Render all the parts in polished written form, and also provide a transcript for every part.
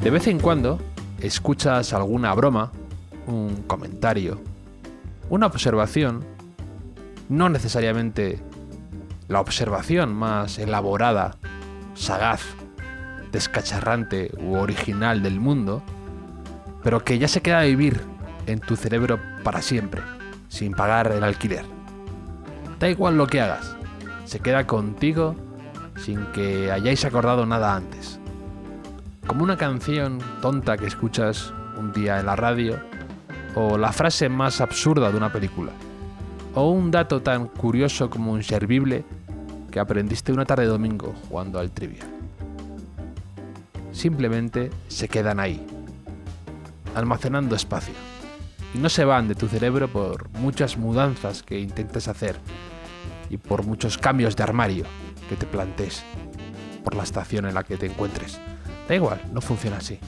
De vez en cuando escuchas alguna broma, un comentario, una observación, no necesariamente la observación más elaborada, sagaz, descacharrante u original del mundo, pero que ya se queda a vivir en tu cerebro para siempre, sin pagar el alquiler. Da igual lo que hagas, se queda contigo sin que hayáis acordado nada antes. Como una canción tonta que escuchas un día en la radio, o la frase más absurda de una película, o un dato tan curioso como un servible que aprendiste una tarde de domingo jugando al Trivial. Simplemente se quedan ahí, almacenando espacio, y no se van de tu cerebro por muchas mudanzas que intentes hacer y por muchos cambios de armario que te plantees por la estación en la que te encuentres. Da igual, no funciona así.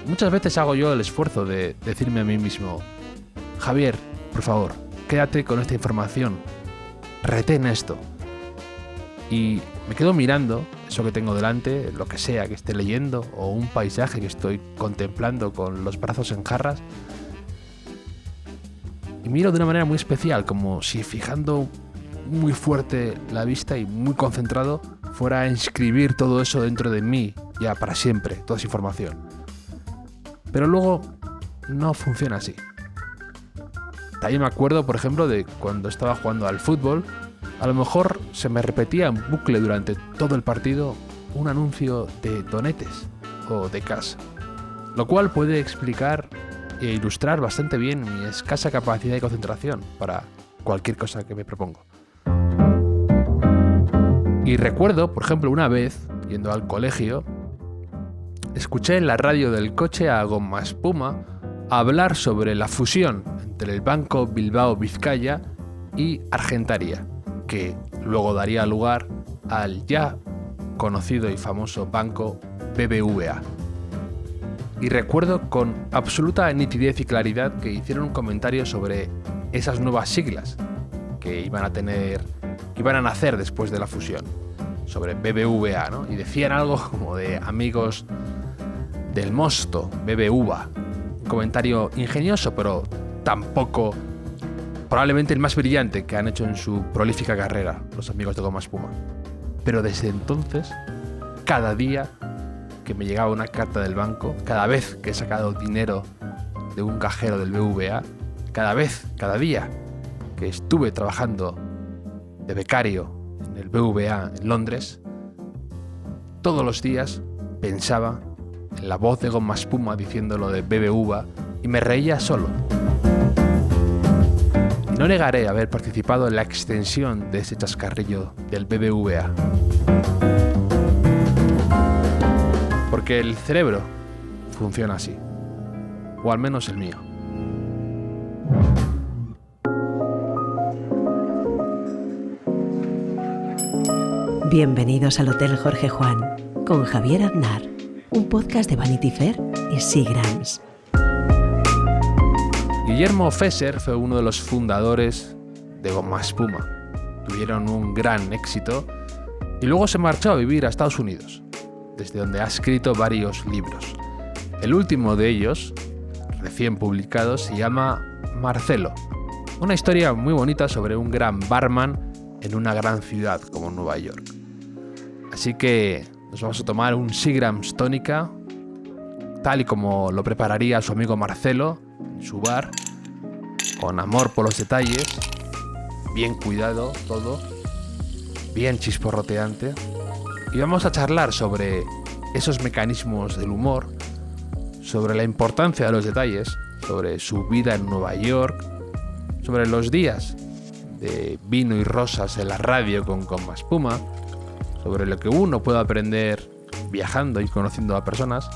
Muchas veces hago yo el esfuerzo de decirme a mí mismo: Javier, por favor, quédate con esta información, retén esto. Y me quedo mirando eso que tengo delante, lo que sea que esté leyendo, o un paisaje que estoy contemplando con los brazos en jarras, y miro de una manera muy especial, como si fijando muy fuerte la vista y muy concentrado fuera a inscribir todo eso dentro de mí ya para siempre, toda esa información. Pero luego no funciona así. También me acuerdo, por ejemplo, de cuando estaba jugando al fútbol, a lo mejor se me repetía en bucle durante todo el partido un anuncio de Donetes o de Cas, lo cual puede explicar e ilustrar bastante bien mi escasa capacidad de concentración para cualquier cosa que me propongo. Y recuerdo, por ejemplo, una vez, yendo al colegio, escuché en la radio del coche a Goma Espuma hablar sobre la fusión entre el Banco Bilbao Vizcaya y Argentaria, que luego daría lugar al ya conocido y famoso banco BBVA. Y recuerdo con absoluta nitidez y claridad que hicieron un comentario sobre esas nuevas siglas que iban a nacer después de la fusión, sobre BBVA, ¿no? Y decían algo como de amigos del mosto, BBVA. Un comentario ingenioso, pero tampoco probablemente el más brillante que han hecho en su prolífica carrera los amigos de Goma Espuma. Pero desde entonces, cada día que me llegaba una carta del banco, cada vez que he sacado dinero de un cajero del BBVA, cada día que estuve trabajando de becario en el BBVA en Londres, todos los días pensaba en la voz de Goma Espuma diciendo lo de BBVA y me reía solo. Y no negaré haber participado en la extensión de ese chascarrillo del BBVA. Porque el cerebro funciona así, o al menos el mío. Bienvenidos al Hotel Jorge Juan, con Javier Aznar, un podcast de Vanity Fair y Seagrams. Guillermo Fesser fue uno de los fundadores de Goma Espuma. Tuvieron un gran éxito y luego se marchó a vivir a Estados Unidos, desde donde ha escrito varios libros. El último de ellos, recién publicado, se llama Marcelo, una historia muy bonita sobre un gran barman en una gran ciudad como Nueva York. Así que nos vamos a tomar un Seagrams tónica, tal y como lo prepararía su amigo Marcelo en su bar, con amor por los detalles, bien cuidado todo, bien chisporroteante. Y vamos a charlar sobre esos mecanismos del humor, sobre la importancia de los detalles, sobre su vida en Nueva York, sobre los días de vino y rosas en la radio con Goma Espuma, sobre lo que uno puede aprender viajando y conociendo a personas,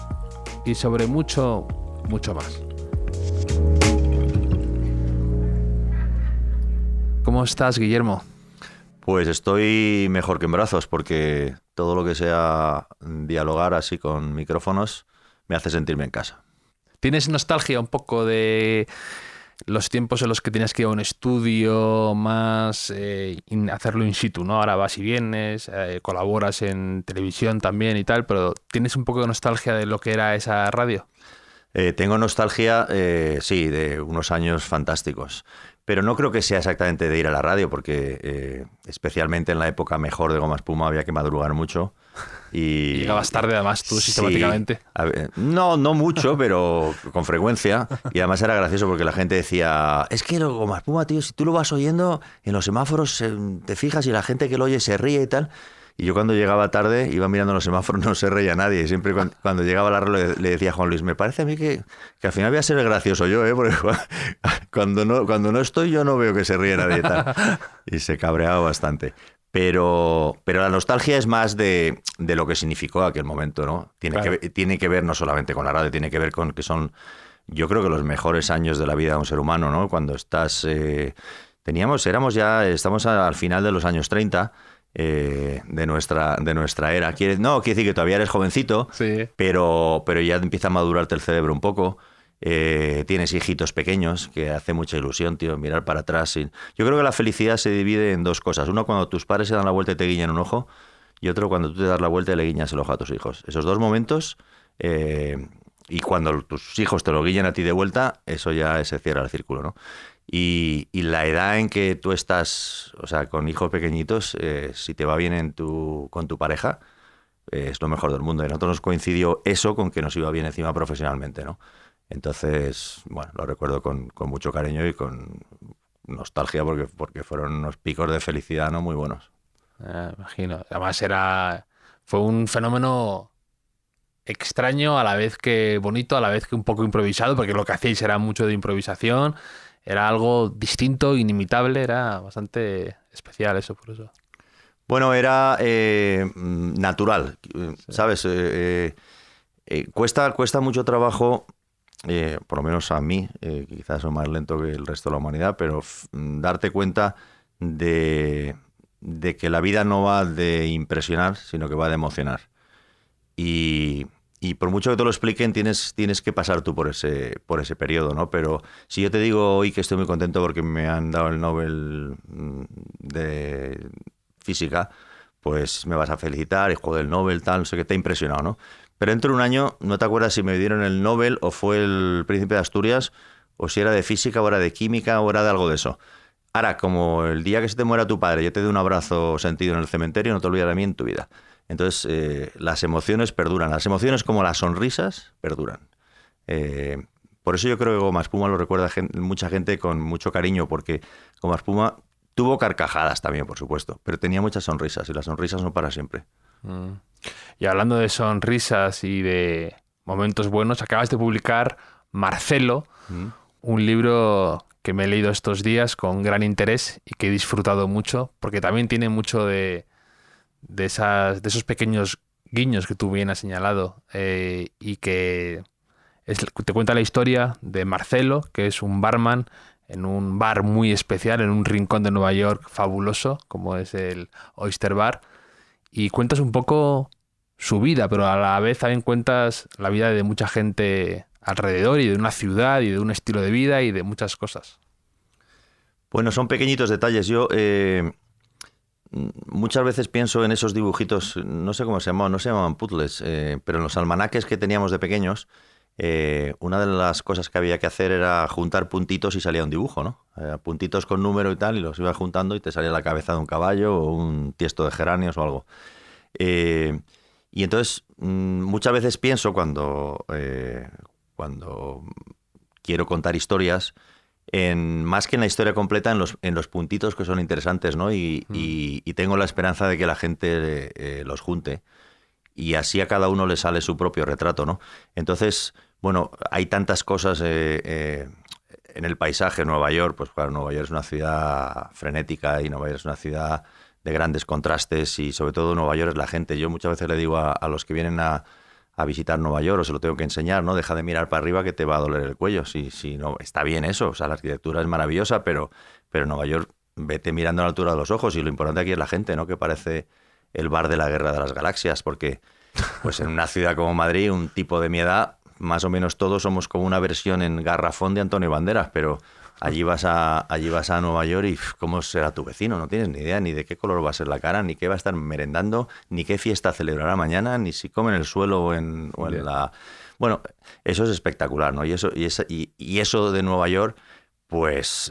y sobre mucho, mucho más. ¿Cómo estás, Guillermo? Pues estoy mejor que en brazos, porque todo lo que sea dialogar así con micrófonos me hace sentirme en casa. ¿Tienes nostalgia un poco de los tiempos en los que tenías que ir a un estudio más, hacerlo in situ, ¿no? Ahora vas y vienes, colaboras en televisión también y tal, pero ¿tienes un poco de nostalgia de lo que era esa radio? Tengo nostalgia, sí, de unos años fantásticos. Pero no creo que sea exactamente de ir a la radio, porque especialmente en la época mejor de Goma Espuma había que madrugar mucho. Y llegabas tarde además tú, sí, sistemáticamente. No mucho, pero con frecuencia. Y además era gracioso porque la gente decía, es que lo Goma Espuma, tío, si tú lo vas oyendo en los semáforos, te fijas y la gente que lo oye se ríe y tal. Y yo cuando llegaba tarde, iba mirando los semáforos, no se reía nadie. Y siempre cuando llegaba a la radio le decía a Juan Luis, me parece a mí que al final voy a ser el gracioso yo, porque cuando no estoy yo no veo que se ríe nadie y tal. Y se cabreaba bastante. Pero la nostalgia es más de lo que significó aquel momento, ¿no? Tiene que ver no solamente con la radio, tiene que ver con que son, yo creo que los mejores años de la vida de un ser humano, ¿no? Cuando estás... estamos al final de los años 30... de nuestra era. Quiere decir que todavía eres jovencito, sí. pero ya empieza a madurarte el cerebro un poco. Tienes hijitos pequeños, que hace mucha ilusión, tío, mirar para atrás. Yo creo que la felicidad se divide en dos cosas. Uno, cuando tus padres se dan la vuelta y te guiñan un ojo, y otro, cuando tú te das la vuelta y le guiñas el ojo a tus hijos. Esos dos momentos, y cuando tus hijos te lo guiñan a ti de vuelta, eso ya se cierra el círculo, ¿no? Y la edad en que tú estás, o sea, con hijos pequeñitos, si te va bien con tu pareja, es lo mejor del mundo. Y a nosotros nos coincidió eso con que nos iba bien encima profesionalmente, ¿no? Entonces, bueno, lo recuerdo con mucho cariño y con nostalgia porque fueron unos picos de felicidad, ¿no? Muy buenos. Imagino. Además fue un fenómeno extraño, a la vez que bonito, a la vez que un poco improvisado, porque lo que hacíais era mucho de improvisación. Era algo distinto, inimitable, era bastante especial eso, por eso. Bueno, era natural, ¿sabes? Cuesta mucho trabajo, por lo menos a mí, quizás soy más lento que el resto de la humanidad, pero darte cuenta de que la vida no va de impresionar, sino que va de emocionar. Y por mucho que te lo expliquen, tienes que pasar tú por ese periodo, ¿no? Pero si yo te digo hoy que estoy muy contento porque me han dado el Nobel de Física, pues me vas a felicitar, hijo del Nobel, tal, no sé qué, te ha impresionado, ¿no? Pero dentro de un año no te acuerdas si me dieron el Nobel o fue el Príncipe de Asturias, o si era de física, o era de química, o era de algo de eso. Ahora, como el día que se te muera tu padre, yo te doy un abrazo sentido en el cementerio, no te olvides de mí en tu vida. Entonces, las emociones perduran. Las emociones, como las sonrisas, perduran. Por eso yo creo que Goma Espuma lo recuerda mucha gente con mucho cariño, porque Goma Espuma tuvo carcajadas también, por supuesto, pero tenía muchas sonrisas, y las sonrisas son para siempre. Y hablando de sonrisas y de momentos buenos, acabas de publicar Marcelo, un libro que me he leído estos días con gran interés y que he disfrutado mucho, porque también tiene mucho de esos pequeños guiños que tú bien has señalado, y que te cuenta la historia de Marcelo, que es un barman en un bar muy especial, en un rincón de Nueva York fabuloso, como es el Oyster Bar, y cuentas un poco su vida, pero a la vez también cuentas la vida de mucha gente alrededor y de una ciudad y de un estilo de vida y de muchas cosas. Bueno, son pequeñitos detalles. Yo muchas veces pienso en esos dibujitos, no sé cómo se llamaban, no se llamaban puzzles, pero en los almanaques que teníamos de pequeños, una de las cosas que había que hacer era juntar puntitos y salía un dibujo, ¿no? Puntitos con número y tal, y los ibas juntando y te salía la cabeza de un caballo o un tiesto de geranios o algo. Y entonces muchas veces pienso cuando quiero contar historias, más que en la historia completa, en los puntitos que son interesantes, ¿no? Y tengo la esperanza de que la gente los junte y así a cada uno le sale su propio retrato, ¿no? Entonces, bueno, hay tantas cosas en el paisaje. Nueva York, pues claro, Nueva York es una ciudad frenética y Nueva York es una ciudad de grandes contrastes, y sobre todo Nueva York es la gente. Yo muchas veces le digo a los que vienen a visitar Nueva York, o se lo tengo que enseñar, ¿no? Deja de mirar para arriba que te va a doler el cuello. Si no, está bien eso, o sea, la arquitectura es maravillosa, pero Nueva York, vete mirando a la altura de los ojos, y lo importante aquí es la gente, ¿no? Que parece el bar de la Guerra de las Galaxias, porque pues en una ciudad como Madrid, un tipo de mi edad, más o menos todos somos como una versión en garrafón de Antonio Banderas, pero Allí vas a Nueva York y ¿cómo será tu vecino? No tienes ni idea ni de qué color va a ser la cara, ni qué va a estar merendando, ni qué fiesta celebrará mañana, ni si come en el suelo o en la... Bueno, eso es espectacular, ¿no? Y eso de Nueva York, pues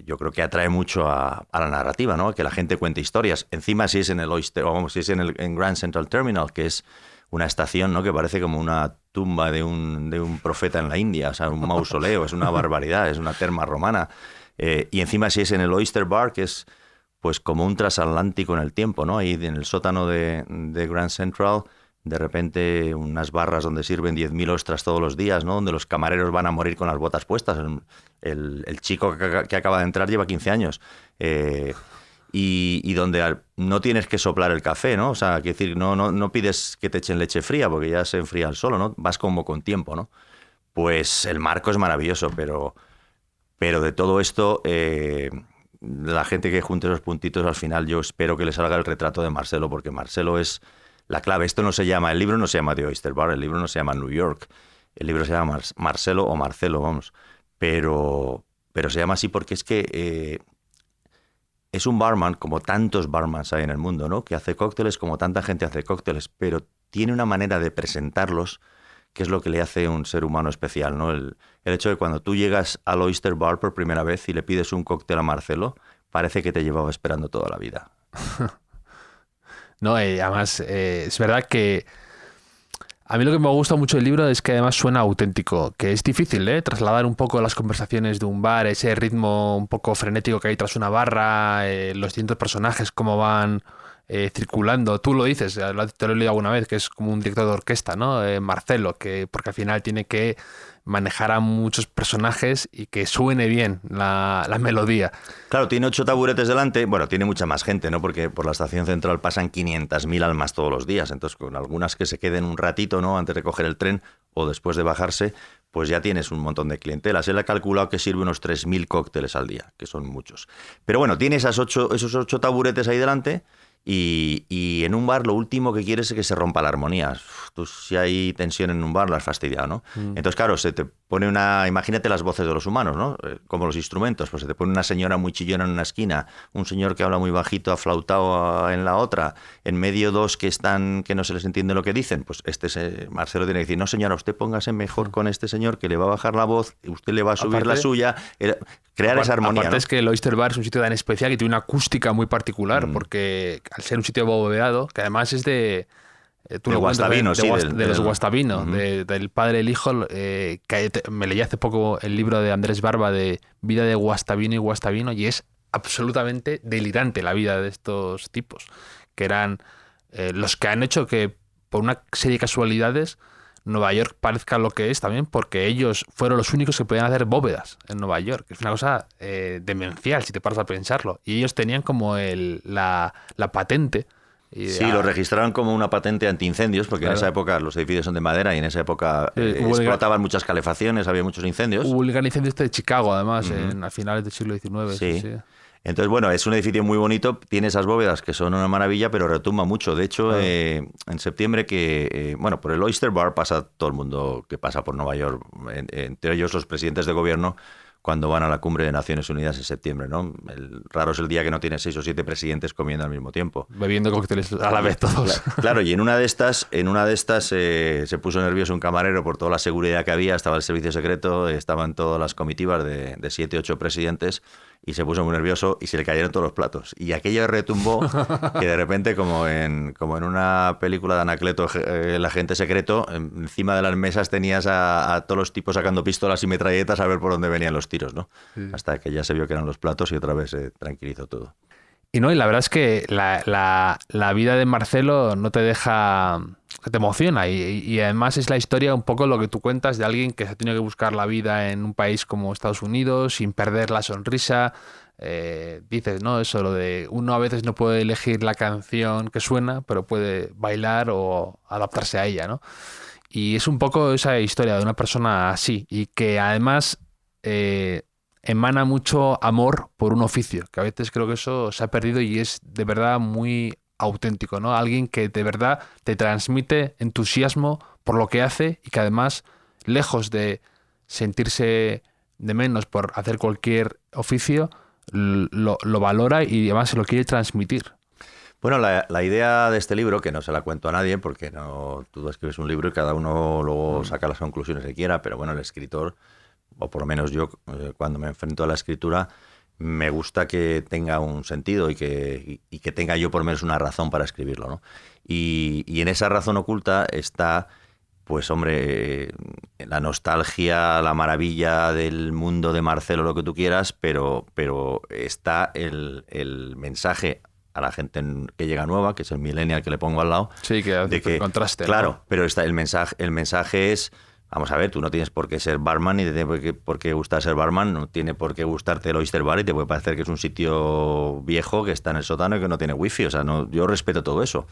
yo creo que atrae mucho a la narrativa, ¿no? Que la gente cuente historias. Encima si es en el Oyster, o vamos, si es en Grand Central Terminal, que es una estación, ¿no? Que parece como una tumba de un profeta en la India, o sea, un mausoleo, es una barbaridad, es una terma romana. Y encima si es en el Oyster Bar, que es pues como un transatlántico en el tiempo, ¿no? Ahí en el sótano de Grand Central, de repente unas barras donde sirven 10.000 ostras todos los días, ¿no? Donde los camareros van a morir con las botas puestas. El chico que acaba de entrar lleva 15 años. Y donde no tienes que soplar el café, ¿no? O sea, quiero decir, no pides que te echen leche fría porque ya se enfría el solo, ¿no? Vas como con tiempo, ¿no? Pues el marco es maravilloso, pero de todo esto, la gente que junte esos puntitos, al final yo espero que le salga el retrato de Marcelo, porque Marcelo es la clave. Esto no se llama, el libro no se llama The Oyster Bar, el libro no se llama New York, el libro se llama Marcelo o Marcelo, vamos. Pero se llama así porque es que... es un barman, como tantos barmans hay en el mundo, ¿no? Que hace cócteles como tanta gente hace cócteles, pero tiene una manera de presentarlos que es lo que le hace un ser humano especial, ¿no? El hecho de cuando tú llegas al Oyster Bar por primera vez y le pides un cóctel a Marcelo, parece que te llevaba esperando toda la vida. No, además, es verdad que a mí lo que me gusta mucho del libro es que además suena auténtico, que es difícil, trasladar un poco las conversaciones de un bar, ese ritmo un poco frenético que hay tras una barra, los distintos personajes, cómo van circulando. Tú lo dices, te lo he leído alguna vez, que es como un director de orquesta, ¿no? Marcelo, porque al final tiene que manejar a muchos personajes y que suene bien la melodía. Claro, tiene 8 taburetes delante, bueno, tiene mucha más gente, ¿no? Porque por la estación central pasan 500.000 almas todos los días, entonces con algunas que se queden un ratito, ¿no? Antes de coger el tren o después de bajarse, pues ya tienes un montón de clientelas. Él ha calculado que sirve unos 3.000 cócteles al día, que son muchos. Pero bueno, tiene esos 8 taburetes ahí delante. Y en un bar lo último que quieres es que se rompa la armonía. Tú, si hay tensión en un bar, la has fastidiado, ¿no? Entonces, claro, se te pone imagínate las voces de los humanos, ¿no? Como los instrumentos, pues se te pone una señora muy chillona en una esquina, un señor que habla muy bajito, aflautado en la otra, en medio dos que no se les entiende lo que dicen. Pues Marcelo tiene que decir, no señora, usted póngase mejor con este señor que le va a bajar la voz, usted le va a subir la suya, crear esa armonía. Aparte, ¿no? Es que el Oyster Bar es un sitio tan especial y tiene una acústica muy particular, porque al ser un sitio abovedado, que además es de Guastavino, de los Guastavino, del padre del hijo, que me leí hace poco el libro de Andrés Barba de Vida de Guastavino y Guastavino, y es absolutamente delirante la vida de estos tipos, que eran los que han hecho que por una serie de casualidades Nueva York parezca lo que es también, porque ellos fueron los únicos que podían hacer bóvedas en Nueva York. Es una cosa demencial si te paras a pensarlo. Y ellos tenían como la patente. Sí, lo registraron como una patente antiincendios, porque claro, en esa época los edificios son de madera y en esa época explotaban muchas calefacciones, había muchos incendios. Hubo el gran incendio de Chicago, además, a finales del siglo XIX. Sí. Entonces, bueno, es un edificio muy bonito, tiene esas bóvedas que son una maravilla, pero retumba mucho. De hecho, claro, en septiembre por el Oyster Bar pasa todo el mundo que pasa por Nueva York, entre ellos los presidentes de gobierno, cuando van a la cumbre de Naciones Unidas en septiembre, ¿no? Raro es el día que no tiene 6 o 7 presidentes comiendo al mismo tiempo. Bebiendo cócteles a la vez todos. Claro, y en una de estas se puso nervioso un camarero por toda la seguridad que había, estaba el servicio secreto, estaban todas las comitivas de 7 o 8 presidentes, y se puso muy nervioso y se le cayeron todos los platos. Y aquello retumbó que de repente, como en una película de Anacleto, el agente secreto, encima de las mesas tenías a todos los tipos sacando pistolas y metralletas a ver por dónde venían los tiros, ¿no? Sí. Hasta que ya se vio que eran los platos y otra vez se tranquilizó todo. Y la verdad es que la vida de Marcelo no te deja, te emociona, y además es la historia un poco lo que tú cuentas de alguien que se ha tenido que buscar la vida en un país como Estados Unidos sin perder la sonrisa. Dices, ¿no? Eso, lo de uno a veces no puede elegir la canción que suena, pero puede bailar o adaptarse a ella, ¿no? Y es un poco esa historia de una persona así, y que además emana mucho amor por un oficio, que a veces creo que eso se ha perdido y es de verdad muy auténtico, ¿no? Alguien que de verdad te transmite entusiasmo por lo que hace y que además, lejos de sentirse de menos por hacer cualquier oficio, lo valora y además se lo quiere transmitir. Bueno, la idea de este libro, que no se la cuento a nadie, porque no, tú escribes un libro y cada uno luego saca las conclusiones que quiera, pero bueno, el escritor, o por lo menos yo, cuando me enfrento a la escritura, me gusta que tenga un sentido y que tenga yo por lo menos una razón para escribirlo, ¿no? Y en esa razón oculta está, pues hombre, la nostalgia, la maravilla del mundo de Marcelo, lo que tú quieras, pero está el mensaje a la gente que llega nueva, que es el millennial que le pongo al lado. Sí, que hace el contraste. Claro, ¿no? pero el mensaje es, vamos a ver, tú no tienes por qué ser barman ni te tiene por qué gustar ser barman, no tiene por qué gustarte el Oyster Bar y te puede parecer que es un sitio viejo que está en el sótano y que no tiene wifi. O sea, no, yo respeto todo eso.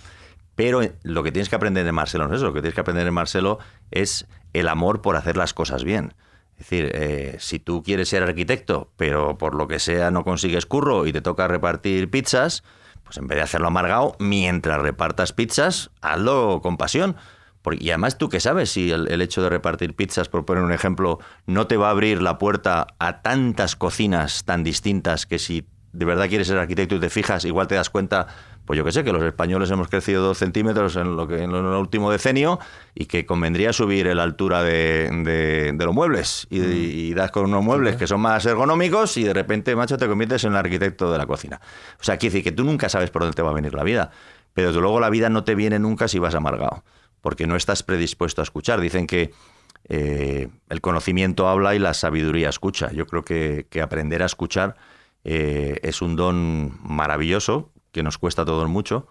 Pero lo que tienes que aprender de Marcelo no es eso. Lo que tienes que aprender de Marcelo es el amor por hacer las cosas bien. Es decir, si tú quieres ser arquitecto, pero por lo que sea no consigues curro y te toca repartir pizzas, pues en vez de hacerlo amargado, mientras repartas pizzas, hazlo con pasión. Y además, ¿tú qué sabes si el hecho de repartir pizzas, por poner un ejemplo, no te va a abrir la puerta a tantas cocinas tan distintas que si de verdad quieres ser arquitecto y te fijas, igual te das cuenta, pues yo qué sé, que los españoles hemos crecido 2 centímetros en el último decenio y que convendría subir la altura de los muebles y das con unos muebles que son más ergonómicos y de repente, macho, te conviertes en el arquitecto de la cocina. O sea, quiere decir que tú nunca sabes por dónde te va a venir la vida, pero desde luego la vida no te viene nunca si vas amargado, porque no estás predispuesto a escuchar. Dicen que el conocimiento habla y la sabiduría escucha. Yo creo que aprender a escuchar es un don maravilloso que nos cuesta a todos mucho,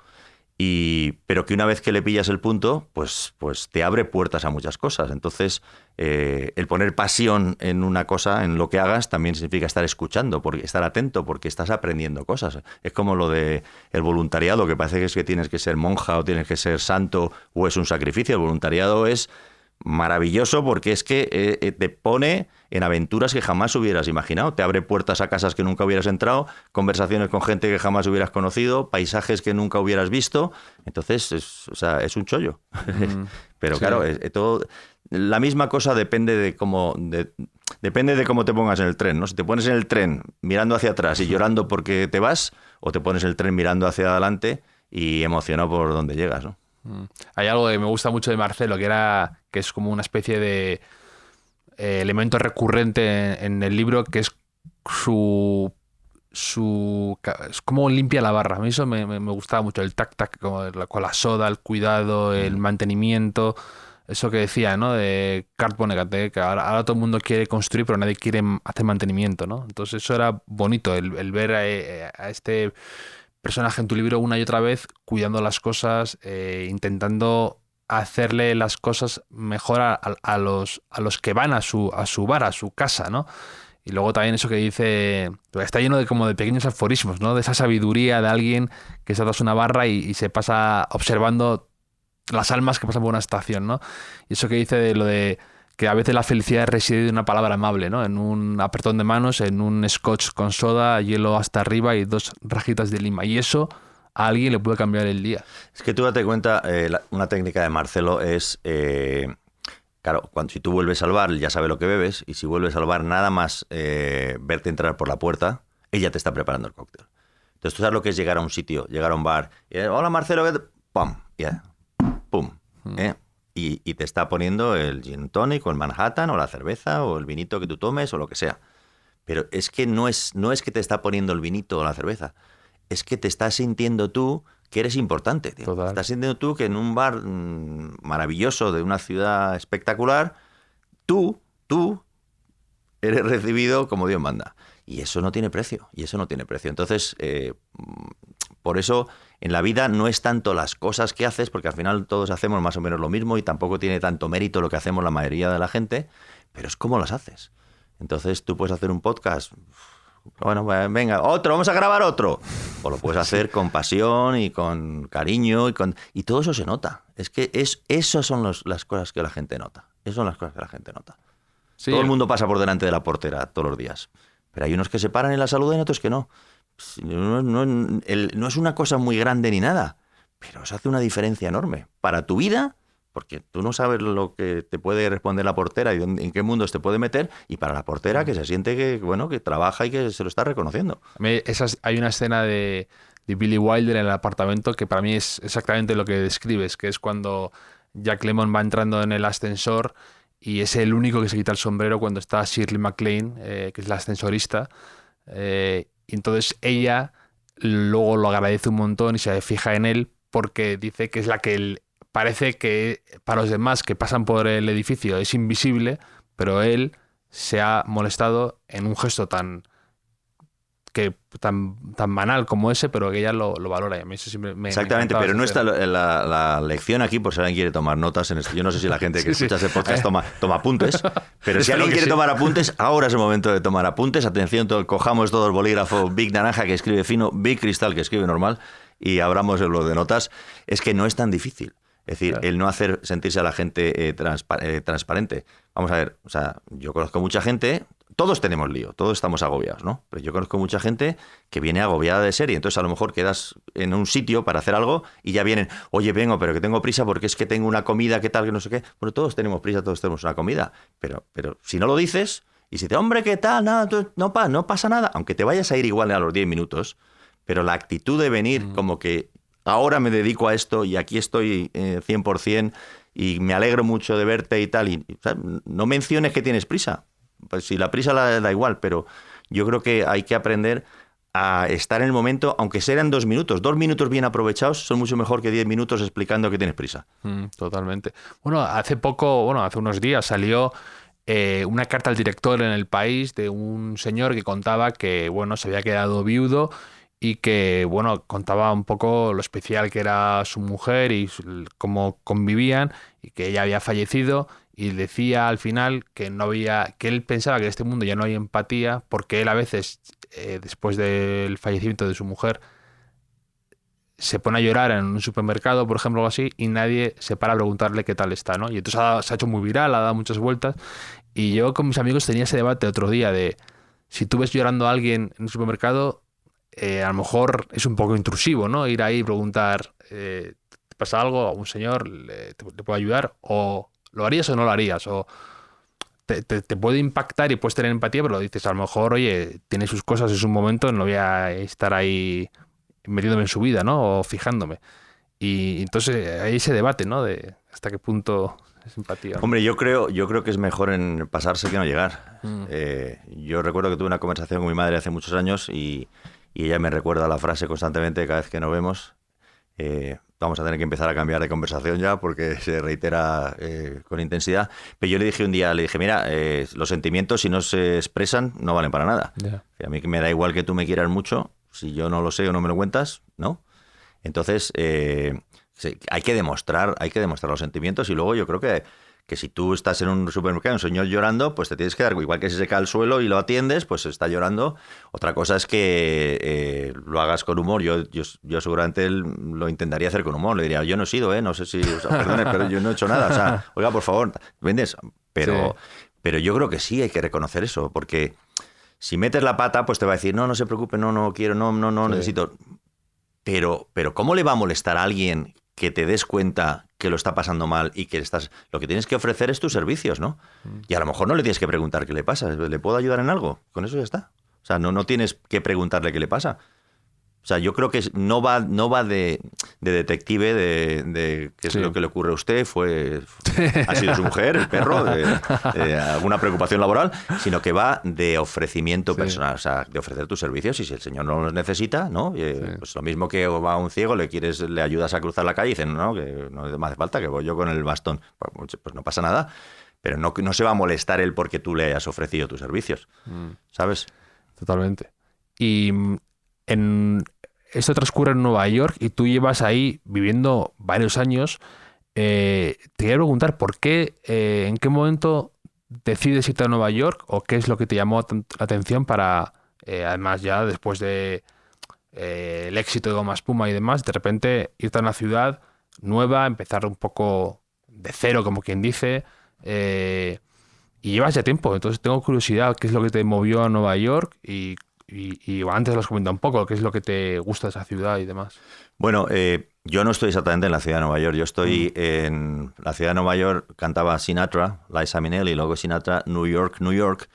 pero que una vez que le pillas el punto, pues te abre puertas a muchas cosas. Entonces, el poner pasión en una cosa, en lo que hagas, también significa estar escuchando, estar atento, porque estás aprendiendo cosas. Es como lo de el voluntariado, que parece que es que tienes que ser monja o tienes que ser santo o es un sacrificio. El voluntariado es maravilloso porque es que te pone en aventuras que jamás hubieras imaginado, te abre puertas a casas que nunca hubieras entrado, conversaciones con gente que jamás hubieras conocido, paisajes que nunca hubieras visto. Entonces es un chollo. Pero sí, claro, todo, la misma cosa depende de cómo te pongas en el tren, ¿no? Si te pones en el tren mirando hacia atrás y llorando porque te vas, o te pones en el tren mirando hacia adelante y emocionado por donde llegas, ¿no? Hay algo que me gusta mucho de Marcelo, que es como una especie de elemento recurrente en el libro, que es es como limpia la barra. A mí eso me gustaba mucho, el tac-tac con la soda, el cuidado, el mantenimiento. Eso que decía, ¿no? De Kurt Vonnegut, que ahora todo el mundo quiere construir, pero nadie quiere hacer mantenimiento, ¿no? Entonces eso era bonito, el ver a este personaje en tu libro una y otra vez cuidando las cosas, intentando hacerle las cosas mejor a los que van a su bar, a su casa, ¿no? Y luego también eso que dice, está lleno de pequeños aforismos, ¿no? De esa sabiduría de alguien que se tras una barra y se pasa observando las almas que pasan por una estación, ¿no? Y eso que dice de lo de que a veces la felicidad reside en una palabra amable, ¿no? En un apretón de manos, en un scotch con soda, hielo hasta arriba y 2 rajitas de lima. Y eso a alguien le puede cambiar el día. Es que tú date cuenta, una técnica de Marcelo es, claro, si tú vuelves al bar, ya sabe lo que bebes, y si vuelves al bar nada más verte entrar por la puerta, ella te está preparando el cóctel. Entonces tú sabes lo que es llegar a un sitio, llegar a un bar, y, hola Marcelo, ¡pum! ¡Pum! Y te está poniendo el gin tonic o el Manhattan o la cerveza o el vinito que tú tomes o lo que sea. Pero es que no es que te está poniendo el vinito o la cerveza, es que te estás sintiendo tú que eres importante, tío. Total. Estás sintiendo tú que en un bar maravilloso de una ciudad espectacular, tú eres recibido como Dios manda. Y eso no tiene precio, Entonces, por eso en la vida no es tanto las cosas que haces, porque al final todos hacemos más o menos lo mismo y tampoco tiene tanto mérito lo que hacemos la mayoría de la gente, pero es cómo las haces. Entonces tú puedes hacer un podcast, bueno, venga, vamos a grabar otro. O lo puedes hacer con pasión y con cariño y todo eso se nota. Es que esas son las cosas que la gente nota. Sí, todo el mundo pasa por delante de la portera todos los días. Pero hay unos que se paran y la saludan y otros que no. No es una cosa muy grande ni nada, pero eso hace una diferencia enorme para tu vida, porque tú no sabes lo que te puede responder la portera y en qué mundos te puede meter, y para la portera que se siente que, bueno, que trabaja y que se lo está reconociendo. Hay una escena de Billy Wilder en el apartamento que para mí es exactamente lo que describes, que es cuando Jack Lemmon va entrando en el ascensor y es el único que se quita el sombrero cuando está Shirley MacLaine, que es la ascensorista, y entonces ella luego lo agradece un montón y se fija en él porque dice que es la que parece que para los demás que pasan por el edificio es invisible, pero él se ha molestado en un gesto tan banal como ese, pero que ella lo valora, y a mí eso siempre Exactamente, pero no está la lección aquí por si alguien quiere tomar notas en esto. Yo no sé si la gente que escucha ese podcast toma apuntes, pero si alguien quiere tomar apuntes, ahora es el momento de tomar apuntes. Atención, cojamos todos el bolígrafo Big Naranja, que escribe fino, Big Cristal, que escribe normal, y abramos el blog de notas. Es que no es tan difícil. Es decir, el no hacer sentirse a la gente transparente. Vamos a ver, o sea, yo conozco mucha gente, todos tenemos lío, todos estamos agobiados, ¿no? Pero yo conozco mucha gente que viene agobiada de serie, entonces a lo mejor quedas en un sitio para hacer algo y ya vienen, oye, vengo, pero que tengo prisa porque es que tengo una comida, ¿qué tal? Que no sé qué. Bueno, todos tenemos prisa, todos tenemos una comida, pero si no lo dices y si te, hombre, ¿qué tal? Nada, no pasa nada, aunque te vayas a ir igual a los 10 minutos, pero la actitud de venir como que ahora me dedico a esto y aquí estoy 100% y me alegro mucho de verte y tal, o sea, no menciones que tienes prisa. Pues si la prisa da igual, pero yo creo que hay que aprender a estar en el momento, aunque sean 2 minutos. 2 minutos bien aprovechados son mucho mejor que 10 minutos explicando que tienes prisa. Totalmente. Bueno, hace unos días salió una carta al director en El País de un señor que contaba que, bueno, se había quedado viudo y que, bueno, contaba un poco lo especial que era su mujer y cómo convivían y que ella había fallecido. Y decía al final que él pensaba que en este mundo ya no hay empatía porque él a veces, después del fallecimiento de su mujer, se pone a llorar en un supermercado, por ejemplo, o algo así, y nadie se para a preguntarle qué tal está, ¿no? Y entonces se ha hecho muy viral, ha dado muchas vueltas. Y yo con mis amigos tenía ese debate otro día de si tú ves llorando a alguien en un supermercado, a lo mejor es un poco intrusivo, ¿no? Ir ahí y preguntar, ¿te pasa algo? ¿A un señor te puede ayudar? O ¿lo harías o no lo harías? O te puede impactar y puedes tener empatía, pero dices, a lo mejor, oye, tiene sus cosas, es un momento, no voy a estar ahí metiéndome en su vida, ¿no? O fijándome. Y entonces hay ese debate, ¿no? De hasta qué punto es empatía. Hombre, yo creo que es mejor en pasarse que no llegar. Yo recuerdo que tuve una conversación con mi madre hace muchos años y ella me recuerda la frase constantemente cada vez que nos vemos. Vamos a tener que empezar a cambiar de conversación ya porque se reitera con intensidad. Pero yo le dije un día, mira, los sentimientos si no se expresan no valen para nada. Yeah. A mí me da igual que tú me quieras mucho, si yo no lo sé o no me lo cuentas, ¿no? Entonces hay que demostrar los sentimientos y luego yo creo que si tú estás en un supermercado, un señor llorando, pues te tienes que dar, igual que si se cae al suelo y lo atiendes, pues está llorando. Otra cosa es que lo hagas con humor. Yo seguramente lo intentaría hacer con humor. Le diría, yo no he sido, no sé si, perdone, pero yo no he hecho nada. O sea, oiga, por favor, ¿vendes? Pero yo creo que sí hay que reconocer eso, porque si metes la pata, pues te va a decir, no se preocupe, no quiero, no necesito. Pero ¿cómo le va a molestar a alguien que te des cuenta que lo está pasando mal y que lo que tienes que ofrecer es tus servicios, ¿no? Y a lo mejor no le tienes que preguntar qué le pasa. ¿Le puedo ayudar en algo? Con eso ya está. O sea, no tienes que preguntarle qué le pasa. O sea, yo creo que no va de detective de qué es lo que le ocurre a usted, ha sido su mujer, el perro, alguna preocupación laboral, sino que va de ofrecimiento personal, o sea, de ofrecer tus servicios y si el señor no los necesita, ¿no? Pues lo mismo que va a un ciego, le ayudas a cruzar la calle y dicen, no, que no me hace falta, que voy yo con el bastón. Pues no pasa nada, pero no se va a molestar él porque tú le hayas ofrecido tus servicios, ¿sabes? Totalmente. Y esto transcurre en Nueva York y tú llevas ahí viviendo varios años. Te quería preguntar por qué, en qué momento decides irte a Nueva York o qué es lo que te llamó la atención para, además ya después de el éxito de Goma Espuma y demás, de repente irte a una ciudad nueva, empezar un poco de cero, como quien dice, y llevas ya tiempo. Entonces tengo curiosidad, ¿qué es lo que te movió a Nueva York? Y antes lo has comentado un poco, ¿qué es lo que te gusta de esa ciudad y demás? Bueno, Yo no estoy exactamente en la ciudad de Nueva York. Yo estoy en la ciudad de Nueva York, cantaba Sinatra, Liza Minnelli, y luego Sinatra, New York, New York,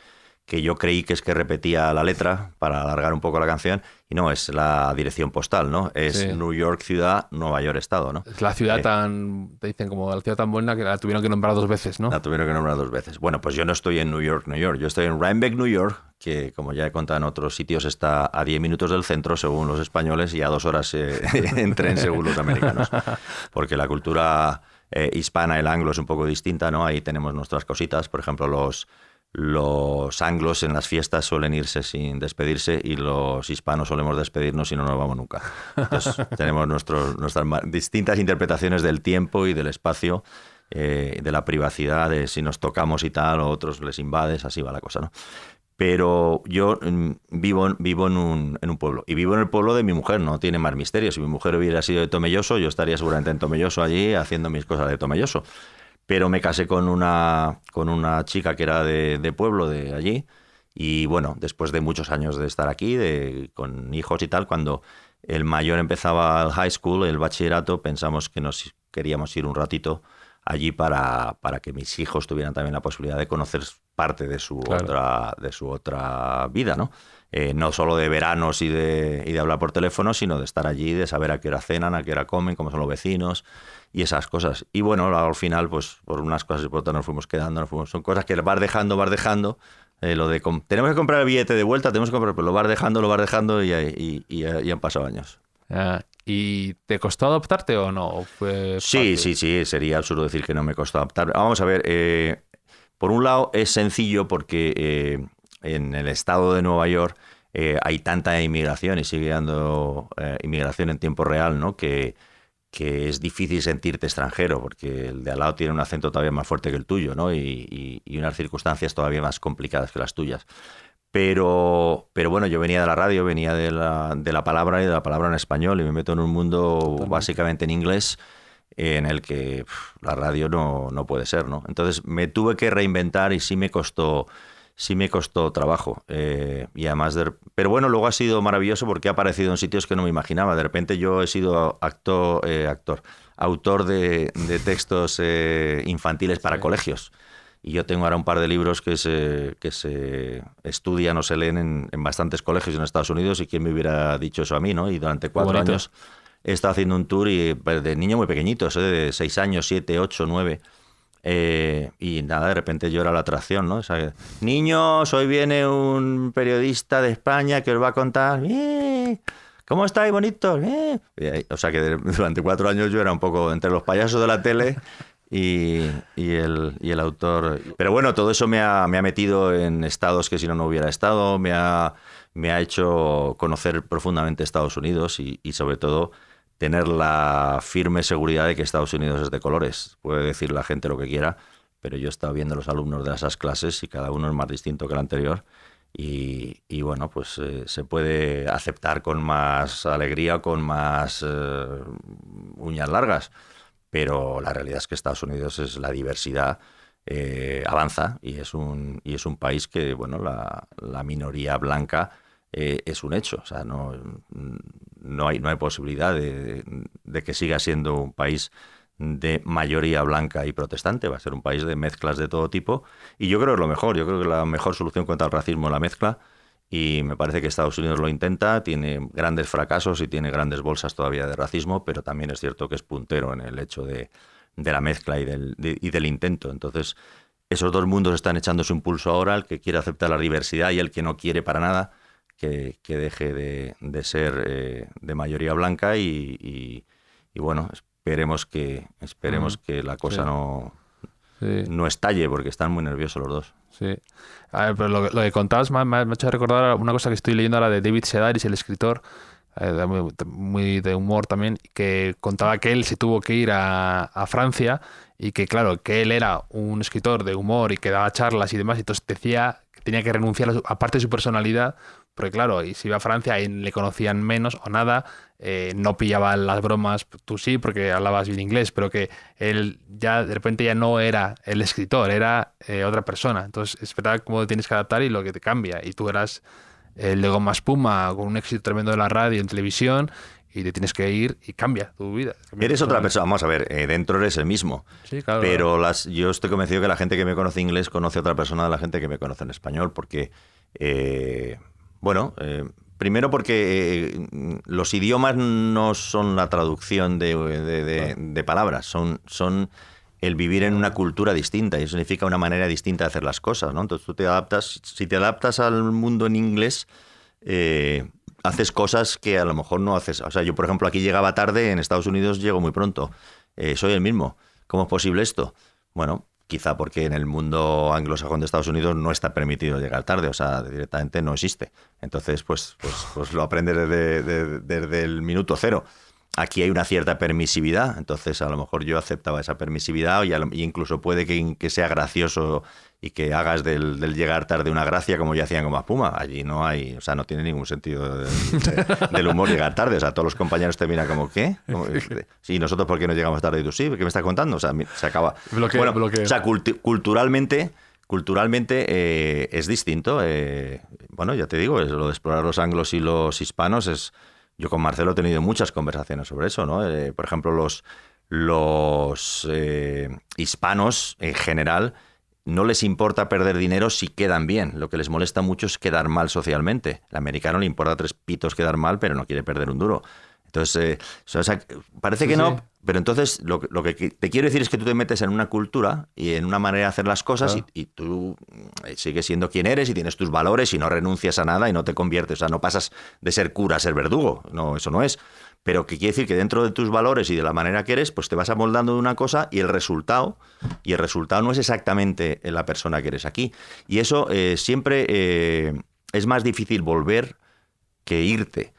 que yo creí que es que repetía la letra para alargar un poco la canción, y no, es la dirección postal, ¿no? Es Sí. New York ciudad, Nueva York estado, ¿no? Es la ciudad te dicen como la ciudad tan buena que la tuvieron que nombrar 2 veces, ¿no? La tuvieron que nombrar 2 veces. Bueno, pues yo no estoy en New York, New York. Yo estoy en Rhinebeck, New York, que como ya he contado en otros sitios está a 10 minutos del centro según los españoles y a 2 horas en tren según los americanos. Porque la cultura hispana, el anglo, es un poco distinta, ¿no? Ahí tenemos nuestras cositas. Por ejemplo, los anglos en las fiestas suelen irse sin despedirse y los hispanos solemos despedirnos y no nos vamos nunca. Entonces tenemos nuestras distintas interpretaciones del tiempo y del espacio, de la privacidad, de si nos tocamos y tal, o otros les invades, así va la cosa, ¿no? Pero yo vivo en un pueblo, y vivo en el pueblo de mi mujer, no tiene más misterio. Si mi mujer hubiera sido de Tomelloso, yo estaría seguramente en Tomelloso allí haciendo mis cosas de Tomelloso. Pero me casé con una chica que era de pueblo, de allí, y bueno, después de muchos años de estar aquí, con hijos y tal, cuando el mayor empezaba el high school, el bachillerato, pensamos que nos queríamos ir un ratito allí para que mis hijos tuvieran también la posibilidad de conocer parte de su otra vida, ¿no? No solo de veranos y de hablar por teléfono, sino de estar allí, de saber a qué hora cenan, a qué hora comen, cómo son los vecinos y esas cosas. Y bueno, al final, pues por unas cosas y por otras nos fuimos quedando, son cosas que vas dejando. Tenemos que comprar el billete de vuelta, pero lo vas dejando y han pasado años. ¿Y te costó adaptarte o no? ¿O fue Sí, fácil? sí, sería absurdo decir que no me costó adaptar. Vamos a ver, por un lado es sencillo porque en el estado de Nueva York hay tanta inmigración y sigue habiendo inmigración en tiempo real, ¿no? Que es difícil sentirte extranjero porque el de al lado tiene un acento todavía más fuerte que el tuyo, ¿no? Y unas circunstancias todavía más complicadas que las tuyas. Pero bueno, yo venía de la radio, venía de la palabra y de la palabra en español, y me meto en un mundo Totalmente. básicamente en inglés en el que la radio no puede ser, ¿no? Entonces me tuve que reinventar y sí me costó trabajo. Y además pero bueno, luego ha sido maravilloso porque ha aparecido en sitios que no me imaginaba. De repente yo he sido autor de textos infantiles para colegios. Y yo tengo ahora un par de libros que se estudian o se leen en bastantes colegios en Estados Unidos, y quién me hubiera dicho eso a mí, ¿no? Y durante 4 años he estado haciendo un tour de niños muy pequeñitos, de 6 años, 7, 8, 9. Y nada, de repente yo era la atracción, ¿no? O sea, niños, hoy viene un periodista de España que os va a contar... ¿Cómo estáis, bonitos? O sea que durante 4 años yo era un poco entre los payasos de la tele y el autor. Pero bueno, todo eso me ha metido en estados que si no hubiera estado, me ha hecho conocer profundamente Estados Unidos y sobre todo tener la firme seguridad de que Estados Unidos es de colores. Puede decir la gente lo que quiera, pero yo he estado viendo a los alumnos de esas clases y cada uno es más distinto que el anterior. Y bueno, pues se puede aceptar con más alegría, con más uñas largas. Pero la realidad es que Estados Unidos es la diversidad, avanza, y es un país que, bueno, la minoría blanca es un hecho. O sea, no hay posibilidad de que siga siendo un país de mayoría blanca y protestante. Va a ser un país de mezclas de todo tipo, y yo creo que es lo mejor. Yo creo que la mejor solución contra el racismo es la mezcla, y me parece que Estados Unidos lo intenta. Tiene grandes fracasos y tiene grandes bolsas todavía de racismo, pero también es cierto que es puntero en el hecho de la mezcla y del intento. Entonces, esos dos mundos están echándose un pulso ahora, el que quiere aceptar la diversidad y el que no quiere para nada que deje de ser de mayoría blanca, y bueno, esperemos que la cosa no estalle, porque están muy nerviosos los dos. Sí. A ver, pero lo que contabas me ha hecho recordar una cosa que estoy leyendo ahora de David Sedaris, el escritor, muy de humor también, que contaba que él se tuvo que ir a Francia, y que claro, que él era un escritor de humor y que daba charlas y demás, y entonces decía que tenía que renunciar a parte de su personalidad, porque claro, y si iba a Francia y le conocían menos o nada, no pillaba las bromas. Tú sí, porque hablabas bien inglés, pero que él ya de repente ya no era el escritor, era otra persona. Entonces es verdad cómo tienes que adaptar y lo que te cambia. Y tú eras el de Goma Espuma, con un éxito tremendo de la radio y en televisión, y te tienes que ir y cambia tu vida. Eres otra persona. Vamos a ver, dentro eres el mismo. Sí, claro. Pero yo estoy convencido que la gente que me conoce inglés conoce a otra persona de la gente que me conoce en español, porque, primero porque los idiomas no son la traducción de palabras, son el vivir en una cultura distinta, y eso significa una manera distinta de hacer las cosas, ¿no? Entonces tú te adaptas, si te adaptas al mundo en inglés, haces cosas que a lo mejor no haces. O sea, yo, por ejemplo, aquí llegaba tarde, en Estados Unidos llego muy pronto. Soy el mismo. ¿Cómo es posible esto? Bueno, quizá porque en el mundo anglosajón de Estados Unidos no está permitido llegar tarde, o sea, directamente no existe. Entonces, pues lo aprendes desde el minuto cero. Aquí hay una cierta permisividad, entonces a lo mejor yo aceptaba esa permisividad y incluso puede que sea gracioso y que hagas del llegar tarde una gracia, como ya hacían con Espuma. Allí no hay, o sea, no tiene ningún sentido del humor llegar tarde. O sea, todos los compañeros te miran como, ¿qué? Sí, nosotros ¿por qué no llegamos tarde? Y tú, sí, ¿qué me estás contando? O sea, se acaba. Bloqueo. O sea, culturalmente es distinto. Bueno, ya te digo, lo de explorar los anglos y los hispanos es... Yo con Marcelo he tenido muchas conversaciones sobre eso, ¿no? Por ejemplo, los hispanos en general no les importa perder dinero si quedan bien. Lo que les molesta mucho es quedar mal socialmente. Al americano le importa 3 pitos quedar mal, pero no quiere perder un duro. Entonces, parece que no, pero entonces lo que te quiero decir es que tú te metes en una cultura y en una manera de hacer las cosas, claro, y tú sigues siendo quien eres y tienes tus valores y no renuncias a nada y no te conviertes, o sea, no pasas de ser cura a ser verdugo, no, eso no es. Pero que quiere decir que dentro de tus valores y de la manera que eres, pues te vas amoldando de una cosa y el resultado no es exactamente la persona que eres aquí. Y eso siempre es más difícil volver que irte.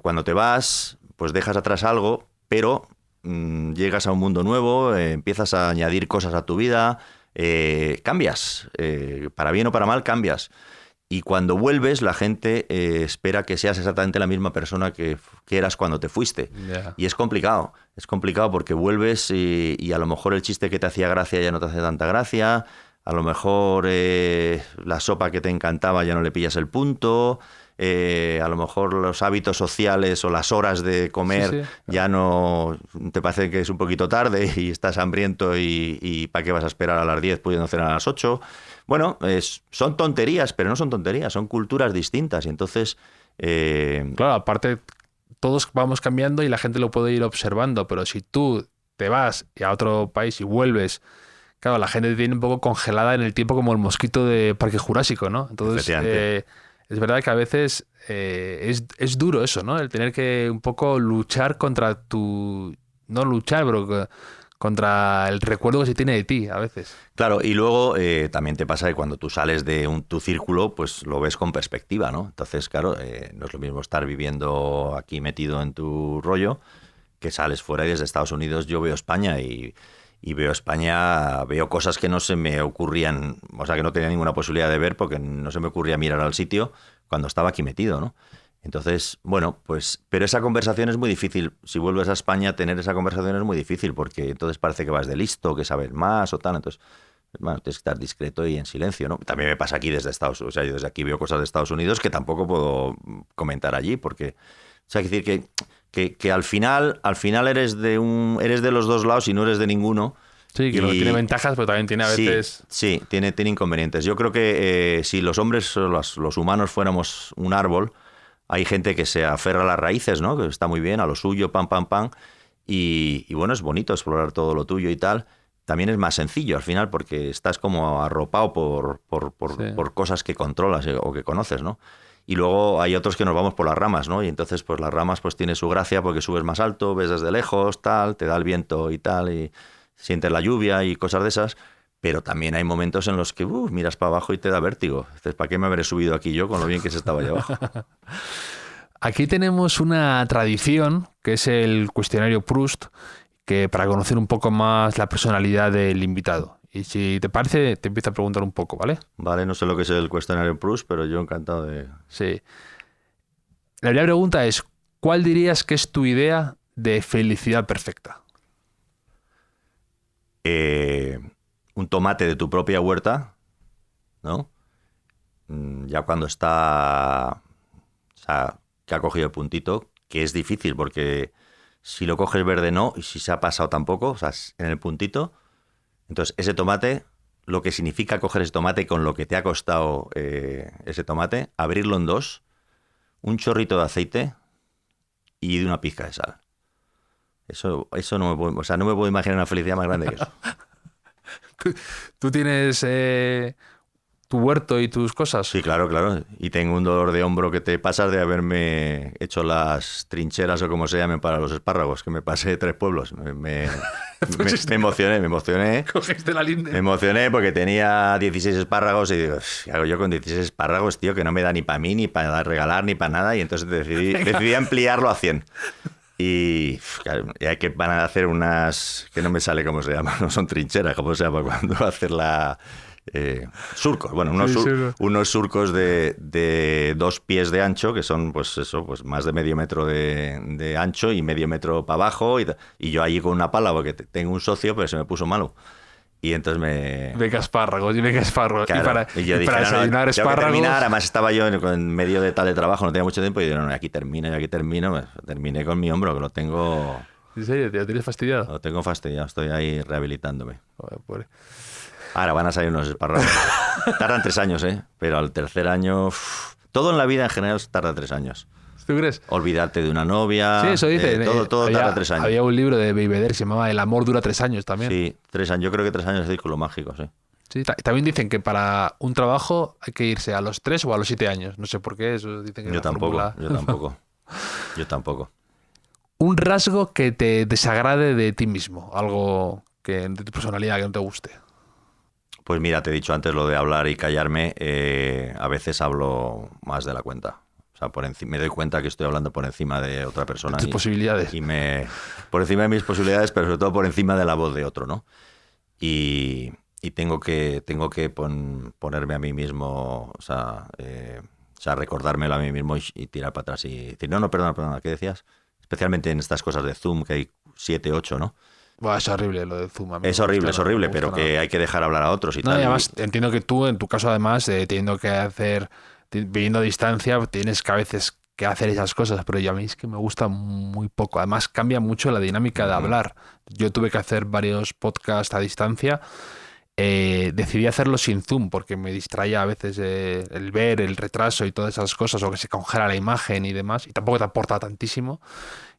Cuando te vas, pues dejas atrás algo, pero llegas a un mundo nuevo, empiezas a añadir cosas a tu vida, cambias, para bien o para mal cambias. Y cuando vuelves, la gente espera que seas exactamente la misma persona que eras cuando te fuiste. Yeah. Y es complicado porque vuelves y a lo mejor el chiste que te hacía gracia ya no te hace tanta gracia, a lo mejor la sopa que te encantaba ya no le pillas el punto... a lo mejor los hábitos sociales o las horas de comer ya no te parece que es un poquito tarde y estás hambriento y ¿para qué vas a esperar a las 10 pudiendo cenar a las 8? Bueno, son tonterías, pero no son tonterías, son culturas distintas y entonces... Claro, aparte todos vamos cambiando y la gente lo puede ir observando, pero si tú te vas a otro país y vuelves... Claro, la gente te tiene un poco congelada en el tiempo como el mosquito de Parque Jurásico, ¿no? Entonces... es verdad que a veces es duro eso, ¿no? El tener que un poco luchar contra tu... No luchar, pero contra el recuerdo que se tiene de ti a veces. Claro, y luego también te pasa que cuando tú sales de tu círculo, pues lo ves con perspectiva, ¿no? Entonces, claro, no es lo mismo estar viviendo aquí metido en tu rollo que sales fuera y desde Estados Unidos yo veo España y veo España, veo cosas que no se me ocurrían, o sea, que no tenía ninguna posibilidad de ver porque no se me ocurría mirar al sitio cuando estaba aquí metido, ¿no? Entonces, bueno, pues, pero esa conversación es muy difícil. Si vuelves a España, tener esa conversación es muy difícil porque entonces parece que vas de listo, que sabes más o tal, entonces, bueno, tienes que estar discreto y en silencio, ¿no? También me pasa aquí desde Estados Unidos, o sea, yo desde aquí veo cosas de Estados Unidos que tampoco puedo comentar allí porque, o sea, hay que decir que al final eres de los dos lados y no eres de ninguno. Sí, que tiene ventajas, pero también tiene a veces... Sí, tiene inconvenientes. Yo creo que si los hombres, los humanos fuéramos un árbol, hay gente que se aferra a las raíces, ¿no? Que está muy bien, a lo suyo, pam, pam, pam. Y bueno, es bonito explorar todo lo tuyo y tal. También es más sencillo al final porque estás como arropado por cosas que controlas o que conoces, ¿no? Y luego hay otros que nos vamos por las ramas, ¿no? Y entonces pues las ramas pues tiene su gracia porque subes más alto, ves desde lejos, tal, te da el viento y tal, y sientes la lluvia y cosas de esas, pero también hay momentos en los que miras para abajo y te da vértigo. Entonces, ¿para qué me habré subido aquí yo con lo bien que se estaba allá abajo? Aquí tenemos una tradición que es el cuestionario Proust, que para conocer un poco más la personalidad del invitado. Y si te parece, te empiezo a preguntar un poco, ¿vale? Vale, no sé lo que es el cuestionario Proust, pero yo encantado de... Sí. La primera pregunta es, ¿cuál dirías que es tu idea de felicidad perfecta? Un tomate de tu propia huerta, ¿no? Ya cuando está... O sea, que ha cogido el puntito, que es difícil porque si lo coges verde no, y si se ha pasado tampoco, o sea, en el puntito. Entonces, ese tomate, lo que significa coger ese tomate con lo que te ha costado ese tomate, abrirlo en dos, un chorrito de aceite y de una pizca de sal. Eso no me puedo, o sea, no me puedo imaginar una felicidad más grande que eso. ¿Tú tienes tu huerto y tus cosas? Sí, claro, claro. Y tengo un dolor de hombro que te pasas de haberme hecho las trincheras o como se llamen para los espárragos, que me pasé 3 pueblos. Me emocioné. Cogiste la linde. Me emocioné porque tenía 16 espárragos y digo, ¿qué hago yo con 16 espárragos, tío? Que no me da ni para mí, ni para regalar, ni para nada. Y entonces decidí ampliarlo a 100. Y claro, hay que van a hacer unas, que no me sale cómo se llama, no son trincheras, cómo se llama cuando hacer la... surcos, bueno, unos surcos de 2 pies de ancho, que son pues eso, pues más de medio metro de ancho y medio metro para abajo, y yo allí con una pala, porque tengo un socio, pero se me puso malo. Y entonces Venga espárragos. Claro, y yo dije, para desayunar espárragos... terminar, además estaba yo en medio de tal de trabajo, no tenía mucho tiempo, y digo, no, aquí termino. Pues, terminé con mi hombro, que lo tengo... ¿En serio? ¿Te lo tienes fastidiado? Lo tengo fastidiado, estoy ahí rehabilitándome. Joder, pobre. Ahora van a salir unos espárragos. Tardan 3 años, pero al tercer año... todo en la vida en general tarda 3 años. ¿Tú crees? Olvidarte de una novia... Sí, eso dice. Todo tarda 3 años. Había un libro de Beigbeder que se llamaba El amor dura 3 años también. Sí, 3 años. Yo creo que 3 años es círculo mágico, sí. Sí, también dicen que para un trabajo hay que irse a los 3 o a los 7 años. No sé por qué, eso dicen que Yo es la fórmula. Yo tampoco. Un rasgo que te desagrade de ti mismo, algo que de tu personalidad que no te guste. Pues mira, te he dicho antes lo de hablar y callarme. A veces hablo más de la cuenta. O sea, me doy cuenta que estoy hablando por encima de otra persona. Tus posibilidades. Por encima de mis posibilidades, pero sobre todo por encima de la voz de otro, ¿no? Y tengo que ponerme a mí mismo, o sea, recordármelo a mí mismo y tirar para atrás y decir, no, perdona, ¿qué decías? Especialmente en estas cosas de Zoom, que hay 7, 8, ¿no? Buah, es horrible lo de Zoom. Es horrible, pero que hay que dejar hablar a otros y tal. Y además, entiendo que tú, en tu caso, además, teniendo que hacer, viviendo a distancia, tienes que a veces que hacer esas cosas, pero a mí es que me gusta muy poco. Además, cambia mucho la dinámica de hablar. Yo tuve que hacer varios podcasts a distancia. Decidí hacerlo sin Zoom porque me distraía a veces el ver, el retraso y todas esas cosas, o que se congela la imagen y demás, y tampoco te aporta tantísimo,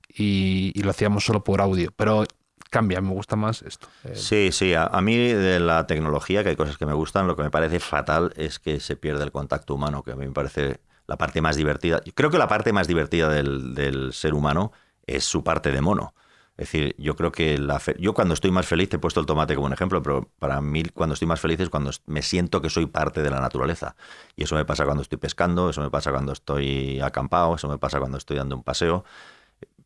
y lo hacíamos solo por audio, pero cambia, me gusta más esto. Sí, a mí de la tecnología, que hay cosas que me gustan, lo que me parece fatal es que se pierde el contacto humano, que a mí me parece la parte más divertida. Yo creo que la parte más divertida del ser humano es su parte de mono. Es decir, yo creo que yo cuando estoy más feliz, te he puesto el tomate como un ejemplo, pero para mí cuando estoy más feliz es cuando me siento que soy parte de la naturaleza. Y eso me pasa cuando estoy pescando, eso me pasa cuando estoy acampado, eso me pasa cuando estoy dando un paseo.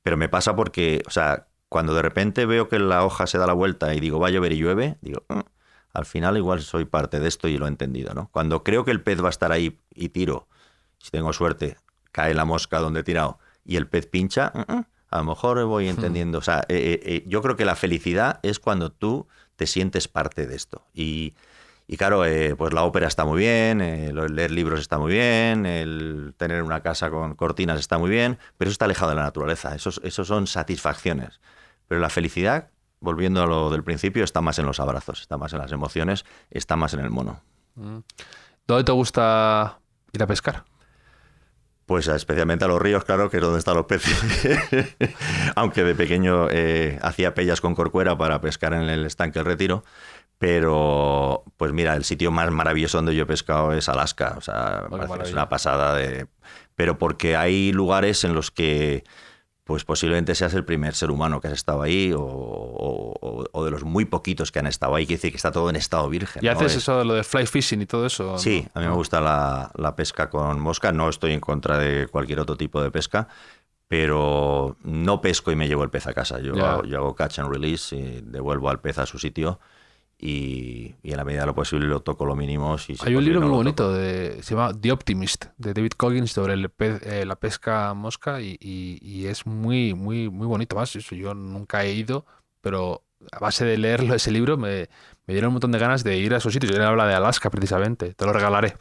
Pero me pasa porque, o sea, cuando de repente veo que la hoja se da la vuelta y digo, va a llover y llueve, digo, al final igual soy parte de esto y lo he entendido, ¿no? Cuando creo que el pez va a estar ahí y tiro, si tengo suerte, cae la mosca donde he tirado y el pez pincha... A lo mejor voy entendiendo. O sea, yo creo que la felicidad es cuando tú te sientes parte de esto. Y claro, pues la ópera está muy bien, leer libros está muy bien, el tener una casa con cortinas está muy bien, pero eso está alejado de la naturaleza. Esos son satisfacciones. Pero la felicidad, volviendo a lo del principio, está más en los abrazos, está más en las emociones, está más en el mono. ¿Dónde te gusta ir a pescar? Pues especialmente a los ríos, claro, que es donde están los peces. Aunque de pequeño hacía pellas con corcuera para pescar en el estanque El Retiro. Pero, pues mira, el sitio más maravilloso donde yo he pescado es Alaska. O sea, es una pasada pero porque hay lugares en los que pues posiblemente seas el primer ser humano que has estado ahí o de los muy poquitos que han estado ahí. Quiere decir que está todo en estado virgen. ¿Y haces eso de lo de fly fishing y todo eso? Sí, a mí me gusta la pesca con mosca. No estoy en contra de cualquier otro tipo de pesca, pero no pesco y me llevo el pez a casa. Yo hago catch and release y devuelvo al pez a su sitio y en la medida de lo posible lo toco lo mínimo. Hay un libro muy bonito, se llama The Optimist, de David Goggins, sobre la pesca mosca y es muy, muy, muy bonito. Más, eso yo nunca he ido, pero a base de leerlo, ese libro me me dieron un montón de ganas de ir a esos sitios. Él habla de Alaska, precisamente. Te lo regalaré.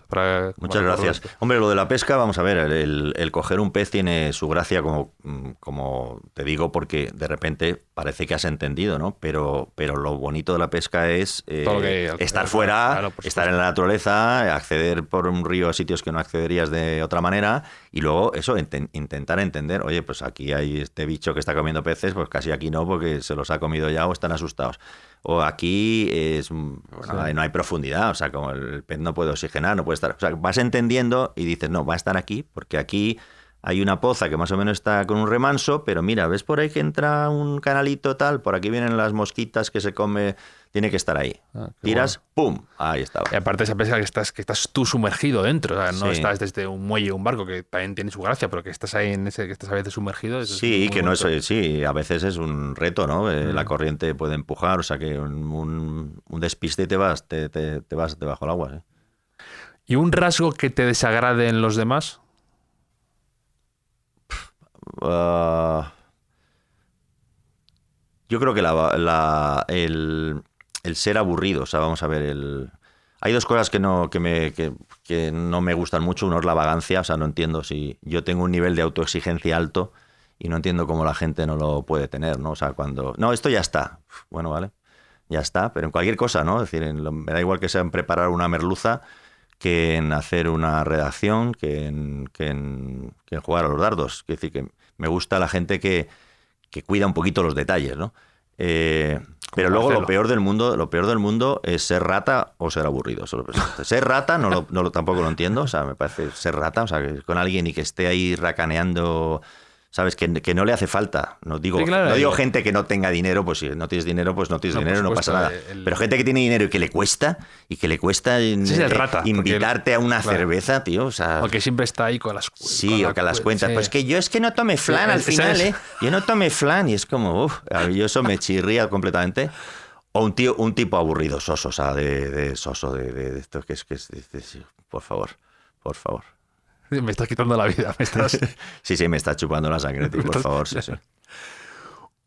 Muchas gracias. Hombre, lo de la pesca, vamos a ver, el coger un pez tiene su gracia, como te digo, porque de repente parece que has entendido, ¿no? Pero lo bonito de la pesca es estar fuera, claro, estar en la naturaleza, acceder por un río a sitios que no accederías de otra manera y luego eso, intentar entender, oye, pues aquí hay este bicho que está comiendo peces, pues casi aquí no, porque se los ha comido ya o están asustados. O aquí no hay profundidad, o sea, como el pez no puede oxigenar, no puede estar... O sea, vas entendiendo y dices, no, va a estar aquí, porque aquí hay una poza que más o menos está con un remanso, pero mira, ¿ves por ahí que entra un canalito tal? Por aquí vienen las mosquitas que se come... Tiene que estar ahí. Tiras, bueno. ¡pum! Ahí está. Y aparte esa pesca que estás tú sumergido dentro, o sea, no Sí. estás desde un muelle o un barco, que también tiene su gracia, pero que estás ahí que estás a veces sumergido. Eso Sí, es que no es, bonito. sí, a veces es un reto, ¿no? La corriente puede empujar, o sea que un despiste y te vas debajo del agua. ¿Sí? ¿Y un rasgo que te desagrade en los demás? Yo creo que el ser aburrido, o sea, vamos a ver, hay dos cosas que no me gustan mucho. Uno es la vagancia, o sea, no entiendo si yo tengo un nivel de autoexigencia alto y no entiendo cómo la gente no lo puede tener, ¿no? O sea, no, esto ya está, bueno, vale, ya está, pero en cualquier cosa, ¿no? Es decir, me da igual que sea en preparar una merluza que en hacer una redacción, que en jugar a los dardos. Es decir, que me gusta la gente que cuida un poquito los detalles, ¿no? Pero luego lo peor del mundo es ser rata o ser aburrido. Ser rata tampoco lo entiendo, o sea, me parece ser rata, o sea, que con alguien y que esté ahí racaneando, sabes, que no le hace falta. No digo, Sí, claro, no digo gente que no tenga dinero, pues si no tienes dinero, pues no tienes No, dinero, por no pasa supuesto, nada. Pero gente que tiene dinero y que le cuesta es el rata, invitarte a una claro. cerveza, tío, o sea... O que siempre está ahí con las Sí, o que las cuentas. sí. Pues que yo es que no tomé flan al final, ¿eh? Yo no tomé flan y es como, yo eso me chirría completamente. O un tipo aburrido, soso, o sea, de soso, de esto que es sí, por favor. Me estás quitando la vida. Sí, me está chupando la sangre, tío, por favor, sí.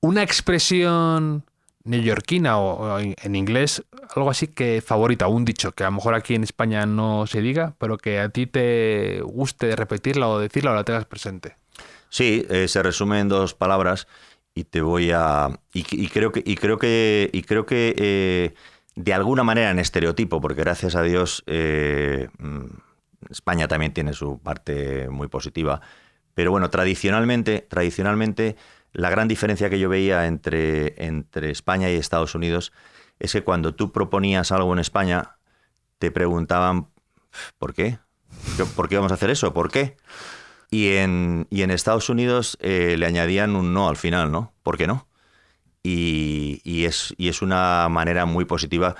Una expresión neoyorquina o en inglés, algo así que favorita, un dicho que a lo mejor aquí en España no se diga, pero que a ti te guste repetirla o decirla o la tengas presente. Sí, se resume en dos palabras y te voy a... Y creo que de alguna manera en estereotipo, porque gracias a Dios España también tiene su parte muy positiva, pero bueno, tradicionalmente la gran diferencia que yo veía entre España y Estados Unidos es que cuando tú proponías algo en España te preguntaban ¿por qué? ¿Por qué vamos a hacer eso? ¿Por qué? Y en Estados Unidos le añadían un no al final, ¿no? ¿Por qué no? Y es una manera muy positiva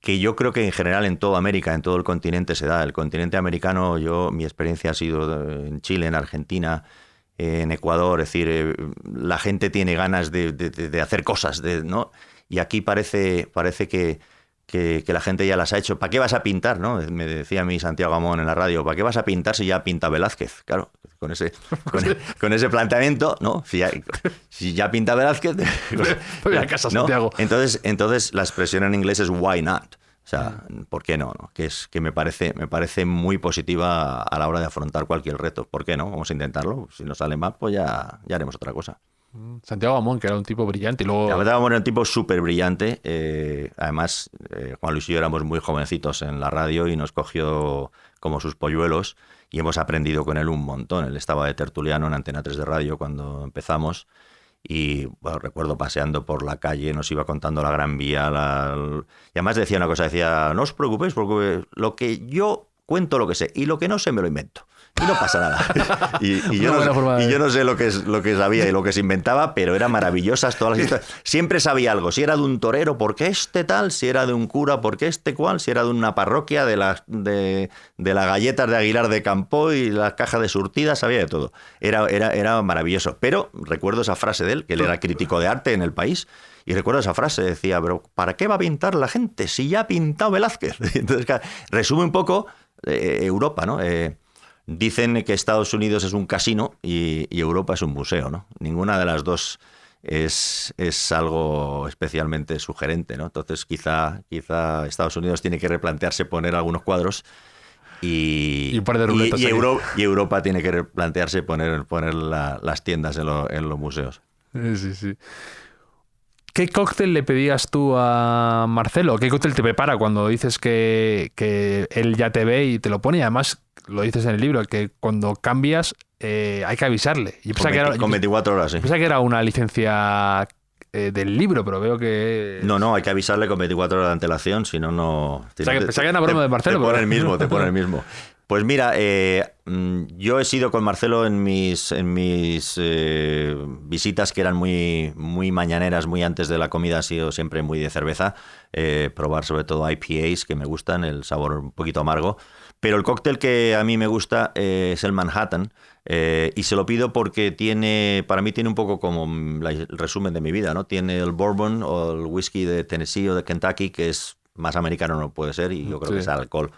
que yo creo que en general en toda América, en todo el continente se da. El continente americano, mi experiencia ha sido en Chile, en Argentina, en Ecuador, es decir, la gente tiene ganas de hacer cosas, ¿no? Y aquí parece que la gente ya las ha hecho. ¿Para qué vas a pintar, no? Me decía a mí Santiago Amón en la radio, ¿para qué vas a pintar si ya pinta Velázquez? Claro, con ese planteamiento, ¿no? Si ya pinta Velázquez... Voy a casa, ¿no? Santiago. Entonces la expresión en inglés es why not. O sea, ¿por qué no? Que me parece muy positiva a la hora de afrontar cualquier reto. ¿Por qué no? Vamos a intentarlo. Si no sale mal, pues ya haremos otra cosa. Santiago Amón, que era un tipo brillante y luego... Santiago Amón era un tipo súper brillante. Además, Juan Luis y yo éramos muy jovencitos en la radio y nos cogió como sus polluelos y hemos aprendido con él un montón. Él estaba de tertuliano en Antena 3 de radio cuando empezamos. Y bueno, recuerdo paseando por la calle, nos iba contando la Gran Vía. Y además decía una cosa, decía, no os preocupéis, porque lo que yo cuento lo que sé y lo que no sé me lo invento. Y no pasa nada. Y yo no sé lo que sabía y lo que se inventaba, pero eran maravillosas todas las historias. Siempre sabía algo. Si era de un torero, ¿por qué este tal? Si era de un cura, ¿por qué este cual? Si era de una parroquia, de las galletas de Aguilar de Campoo y las cajas de surtidas, sabía de todo. Era maravilloso. Pero recuerdo esa frase de él, que él era crítico de arte en El País, y recuerdo esa frase, decía, pero ¿para qué va a pintar la gente si ya ha pintado Velázquez? Entonces, resume un poco Europa, ¿no? Dicen que Estados Unidos es un casino y Europa es un museo, ¿no? Ninguna de las dos es algo especialmente sugerente, ¿no? Entonces quizá Estados Unidos tiene que replantearse poner algunos cuadros y un par de ruletas ahí. Europa tiene que replantearse poner las tiendas en los museos. Sí, sí. ¿Qué cóctel le pedías tú a Marcelo? ¿Qué cóctel te prepara cuando dices que él ya te ve y te lo pone? Y además, lo dices en el libro, que cuando cambias hay que avisarle. Yo Con 24 horas, sí. Pensaba que era una licencia del libro, pero veo que... No, hay que avisarle con 24 horas de antelación, si no... Pensaba que era una broma de Marcelo. Te pone el mismo. Pues mira, yo he sido con Marcelo en mis visitas que eran muy mañaneras, muy antes de la comida, ha sido siempre muy de cerveza, probar sobre todo IPAs que me gustan, el sabor un poquito amargo, pero el cóctel que a mí me gusta es el Manhattan, y se lo pido porque para mí tiene un poco como el resumen de mi vida, ¿no? Tiene el bourbon o el whisky de Tennessee o de Kentucky, que es más americano no puede ser, y yo creo que es alcohol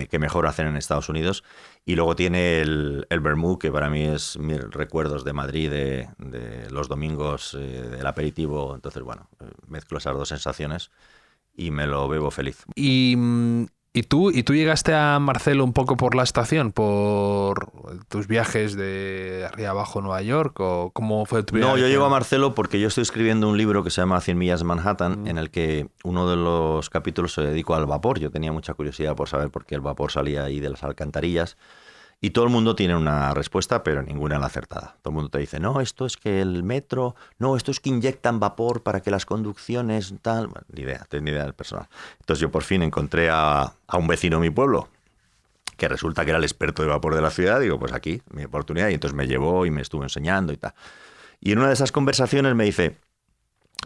que mejor hacen en Estados Unidos. Y luego tiene el vermouth, que para mí es mis recuerdos de Madrid, de los domingos, del aperitivo. Entonces, bueno, mezclo esas dos sensaciones y me lo bebo feliz. ¿Y tú llegaste a Marcelo un poco por la estación, por tus viajes de arriba abajo Nueva York, o cómo fue tu viaje? No, yo llego a Marcelo porque yo estoy escribiendo un libro que se llama 100 millas de Manhattan, en el que uno de los capítulos se dedicó al vapor. Yo tenía mucha curiosidad por saber por qué el vapor salía ahí de las alcantarillas. Y todo el mundo tiene una respuesta, pero ninguna la acertada. Todo el mundo te dice, no, esto es que el metro, no, esto es que inyectan vapor para que las conducciones, tal. Bueno, ni idea del personal. Entonces yo por fin encontré a un vecino de mi pueblo, que resulta que era el experto de vapor de la ciudad. Digo, pues aquí, mi oportunidad. Y entonces me llevó y me estuvo enseñando y tal. Y en una de esas conversaciones me dice,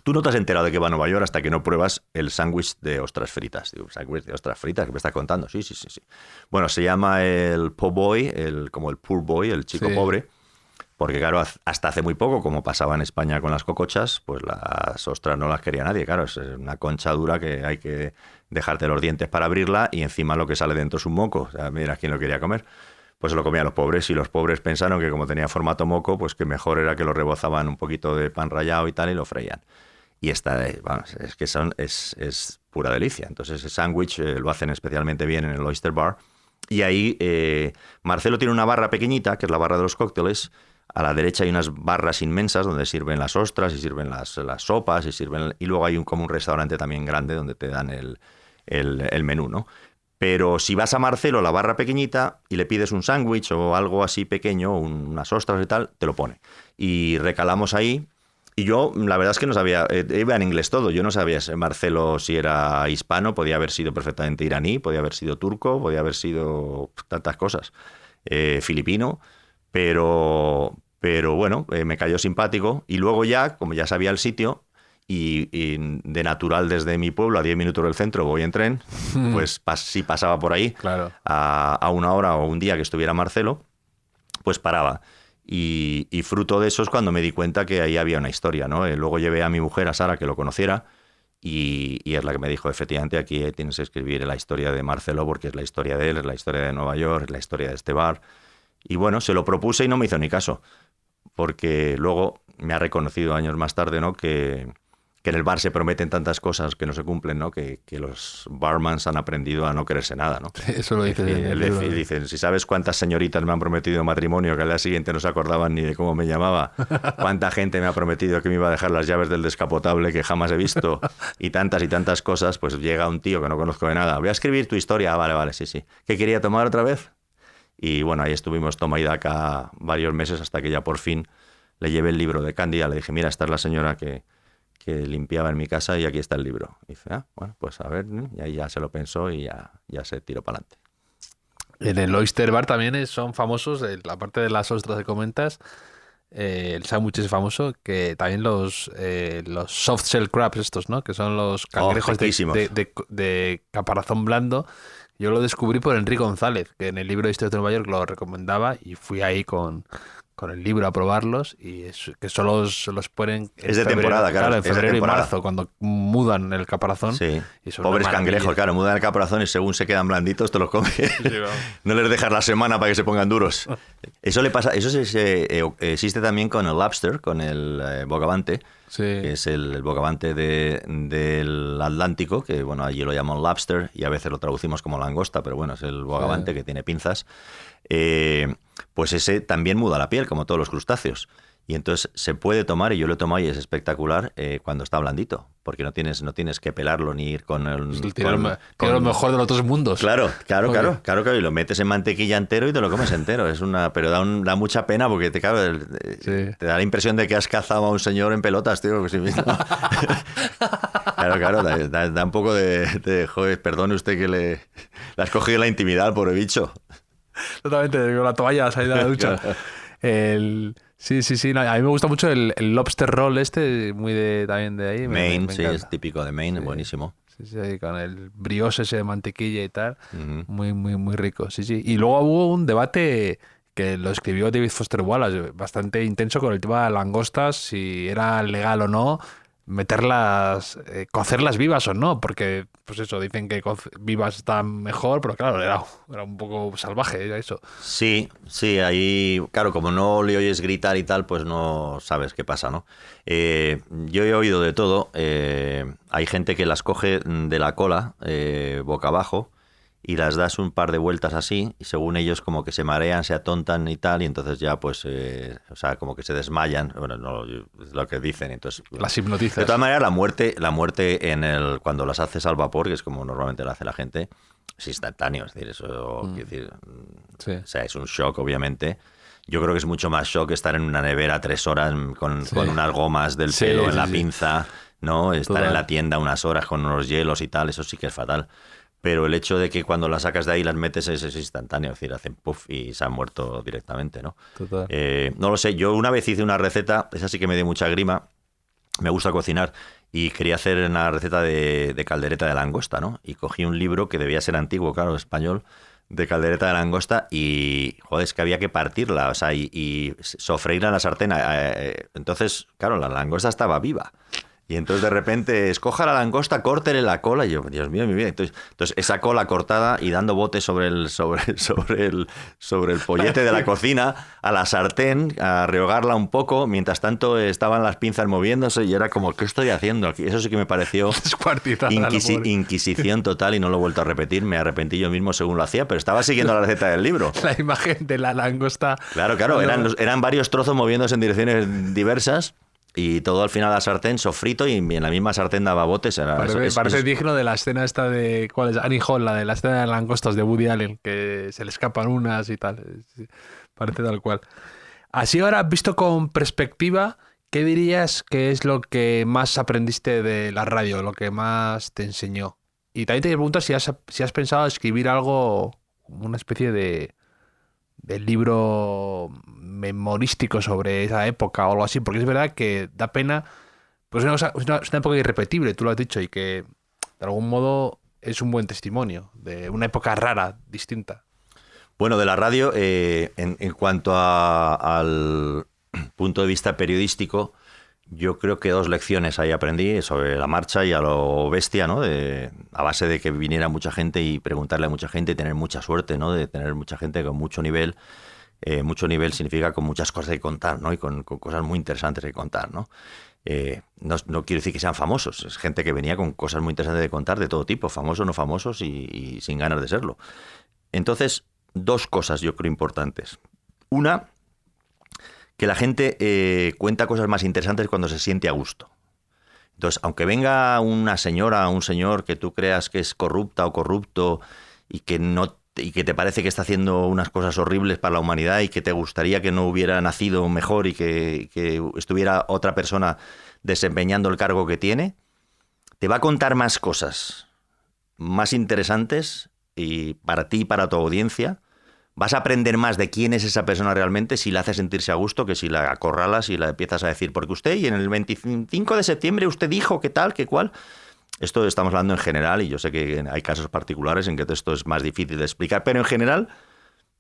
tú no te has enterado de que va a Nueva York hasta que no pruebas el sándwich de ostras fritas. Digo, ¿sándwich de ostras fritas? ¿Qué me estás contando? Sí. Bueno, se llama el po' boy, como el poor boy, el chico pobre, porque claro, hasta hace muy poco, como pasaba en España con las cocochas, pues las ostras no las quería nadie. Claro, es una concha dura que hay que dejarte los dientes para abrirla y encima lo que sale dentro es un moco. O sea, mira quién lo quería comer. Pues se lo comían los pobres, y los pobres pensaron que como tenía formato moco, pues que mejor era que lo rebozaban un poquito de pan rallado y tal y lo freían. Y vamos, es que es pura delicia. Entonces ese sándwich lo hacen especialmente bien en el Oyster Bar. Y ahí Marcelo tiene una barra pequeñita, que es la barra de los cócteles. A la derecha hay unas barras inmensas donde sirven las ostras y sirven las sopas y luego hay como un restaurante también grande donde te dan el menú, ¿no? Pero si vas a Marcelo, la barra pequeñita, y le pides un sándwich o algo así pequeño, unas ostras y tal, te lo pone. Y recalamos ahí. Y yo, la verdad es que no sabía, iba en inglés todo, yo no sabía Marcelo si era hispano, podía haber sido perfectamente iraní, podía haber sido turco, podía haber sido tantas cosas, filipino, pero bueno, me cayó simpático. Y luego ya, como ya sabía el sitio, y de natural desde mi pueblo a 10 minutos del centro voy en tren, pues si pasaba por ahí, claro, a una hora o un día que estuviera Marcelo, pues paraba. Y fruto de eso es cuando me di cuenta que ahí había una historia, ¿no? Luego llevé a mi mujer, a Sara, que lo conociera, y es la que me dijo, efectivamente, aquí tienes que escribir la historia de Marcelo, porque es la historia de él, es la historia de Nueva York, es la historia de este bar. Y bueno, se lo propuse y no me hizo ni caso, porque luego me ha reconocido años más tarde, ¿no?, que en el bar se prometen tantas cosas que no se cumplen, ¿no?, que los barmans han aprendido a no creerse nada, ¿no? Eso lo dice en el libro. Dicen, si sabes cuántas señoritas me han prometido matrimonio que al día siguiente no se acordaban ni de cómo me llamaba, cuánta gente me ha prometido que me iba a dejar las llaves del descapotable que jamás he visto, y tantas cosas, pues llega un tío que no conozco de nada, voy a escribir tu historia, vale, sí. ¿Qué quería tomar otra vez? Y bueno, ahí estuvimos toma y daca varios meses hasta que ya por fin le llevé el libro de Cándida, le dije, mira, esta es la señora que limpiaba en mi casa y aquí está el libro. Y dice, bueno, pues a ver, y ahí ya se lo pensó y ya se tiró para adelante. En el Oyster Bar también son famosos, aparte de las ostras que comentas, el sándwich es famoso, que también los soft shell crabs estos, ¿no? Que son los cangrejos de caparazón blando. Yo lo descubrí por Enrique González, que en el libro de Historia de Nueva York lo recomendaba, y fui ahí con con el libro a probarlos y que solo los ponen Es de temporada, claro, en es de febrero y temporada. marzo, cuando mudan el caparazón. Sí. Y son Pobres una maravilla. cangrejos, claro, mudan el caparazón y según se quedan blanditos te los comes. vamos. No les dejas la semana para que se pongan duros. Eso le pasa, existe también con el lobster, con el bogavante, Sí. que es el bogavante del Atlántico, que bueno, allí lo llaman lobster y a veces lo traducimos como langosta, pero bueno, es el bogavante que tiene pinzas. Pues ese también muda la piel, como todos los crustáceos. Y entonces se puede tomar, y yo lo he tomado y es espectacular cuando está blandito, porque no tienes que pelarlo ni ir con el... Tiene lo mejor de los dos mundos. Claro, y lo metes en mantequilla entero y te lo comes entero. Pero da mucha pena porque te da la impresión de que has cazado a un señor en pelotas, tío. Claro, da un poco de joder, perdone usted que le has cogido en la intimidad al pobre bicho. Totalmente, con la toalla a la salida de la ducha. Sí. No, a mí me gusta mucho el lobster roll muy también de ahí. Maine, me sí, encanta. es típico de Maine, Sí. buenísimo. Sí, con el brioche ese de mantequilla y tal. Muy, muy, muy rico, sí. Y luego hubo un debate que lo escribió David Foster Wallace, bastante intenso con el tema de langostas, si era legal o no meterlas, cocerlas vivas o no, porque pues eso, dicen que vivas están mejor, pero claro, era un poco salvaje era eso. Sí, ahí, claro, como no le oyes gritar y tal, pues no sabes qué pasa, ¿no? Yo he oído de todo. Hay gente que las coge de la cola, boca abajo, y las das un par de vueltas así, y según ellos como que se marean, se atontan y tal, y entonces ya pues, o sea, como que se desmayan, bueno, no, es lo que dicen, entonces... Las hipnotizas. De todas maneras, la muerte cuando las haces al vapor, que es como normalmente lo hace la gente, es instantáneo, es decir, eso, quiero decir, Sí. o sea, es un shock, obviamente. Yo creo que es mucho más shock estar en una nevera 3 horas con unas gomas del pelo en la pinza, ¿no? Estar en la tienda unas horas con unos hielos y tal, eso sí que es fatal. Pero el hecho de que cuando las sacas de ahí las metes es instantáneo, es decir, hacen puff y se han muerto directamente, ¿no? Total. No lo sé, yo una vez hice una receta, esa sí que me dio mucha grima, me gusta cocinar y quería hacer una receta de caldereta de langosta, ¿no? Y cogí un libro que debía ser antiguo, claro, español, de caldereta de langosta y, joder, es que había que partirla, o sea, y sofreírla en la sartén. Entonces, claro, la langosta estaba viva. Y entonces de repente, escoja la langosta, córtele la cola. Y yo, Dios mío, mi vida. Entonces esa cola cortada y dando botes sobre el pollete de la cocina, a la sartén, a rehogarla un poco. Mientras tanto estaban las pinzas moviéndose y era como, ¿qué estoy haciendo aquí? Eso sí que me pareció inquisición total y no lo he vuelto a repetir. Me arrepentí yo mismo según lo hacía, pero estaba siguiendo la receta del libro. La imagen de la langosta. Claro, eran varios trozos moviéndose en direcciones diversas. Y todo al final a la sartén, sofrito, y en la misma sartén daba botes. Parece digno de la escena esta de... ¿Cuál es? Annie Hall, la de la escena de langostas de Woody Allen, que se le escapan unas y tal. Parece tal cual. Así ahora, visto con perspectiva, ¿qué dirías que es lo que más aprendiste de la radio, lo que más te enseñó? Y también te pregunto si has pensado escribir algo, una especie de libro memorístico sobre esa época o algo así, porque es verdad que da pena, pues es una época irrepetible, tú lo has dicho, y que de algún modo es un buen testimonio de una época rara, distinta. Bueno, de la radio, en cuanto al punto de vista periodístico, yo creo que 2 lecciones ahí aprendí sobre la marcha y a lo bestia, ¿no? A base de que viniera mucha gente y preguntarle a mucha gente y tener mucha suerte, ¿no? De tener mucha gente con mucho nivel. Mucho nivel significa con muchas cosas que contar, ¿no? Y con cosas muy interesantes que contar, ¿no? No quiero decir que sean famosos, es gente que venía con cosas muy interesantes de contar de todo tipo, famosos, no famosos y sin ganas de serlo. Entonces, 2 cosas yo creo importantes. Una, que la gente cuenta cosas más interesantes cuando se siente a gusto. Entonces, aunque venga una señora o un señor que tú creas que es corrupta o corrupto y que te parece que está haciendo unas cosas horribles para la humanidad y que te gustaría que no hubiera nacido mejor y que estuviera otra persona desempeñando el cargo que tiene, te va a contar más cosas más interesantes y para ti y para tu audiencia. Vas a aprender más de quién es esa persona realmente si la haces sentirse a gusto que si la acorralas y la empiezas a decir, porque usted, y en el 25 de septiembre usted dijo que tal, que cual. Esto estamos hablando en general, y yo sé que hay casos particulares en que esto es más difícil de explicar, pero en general,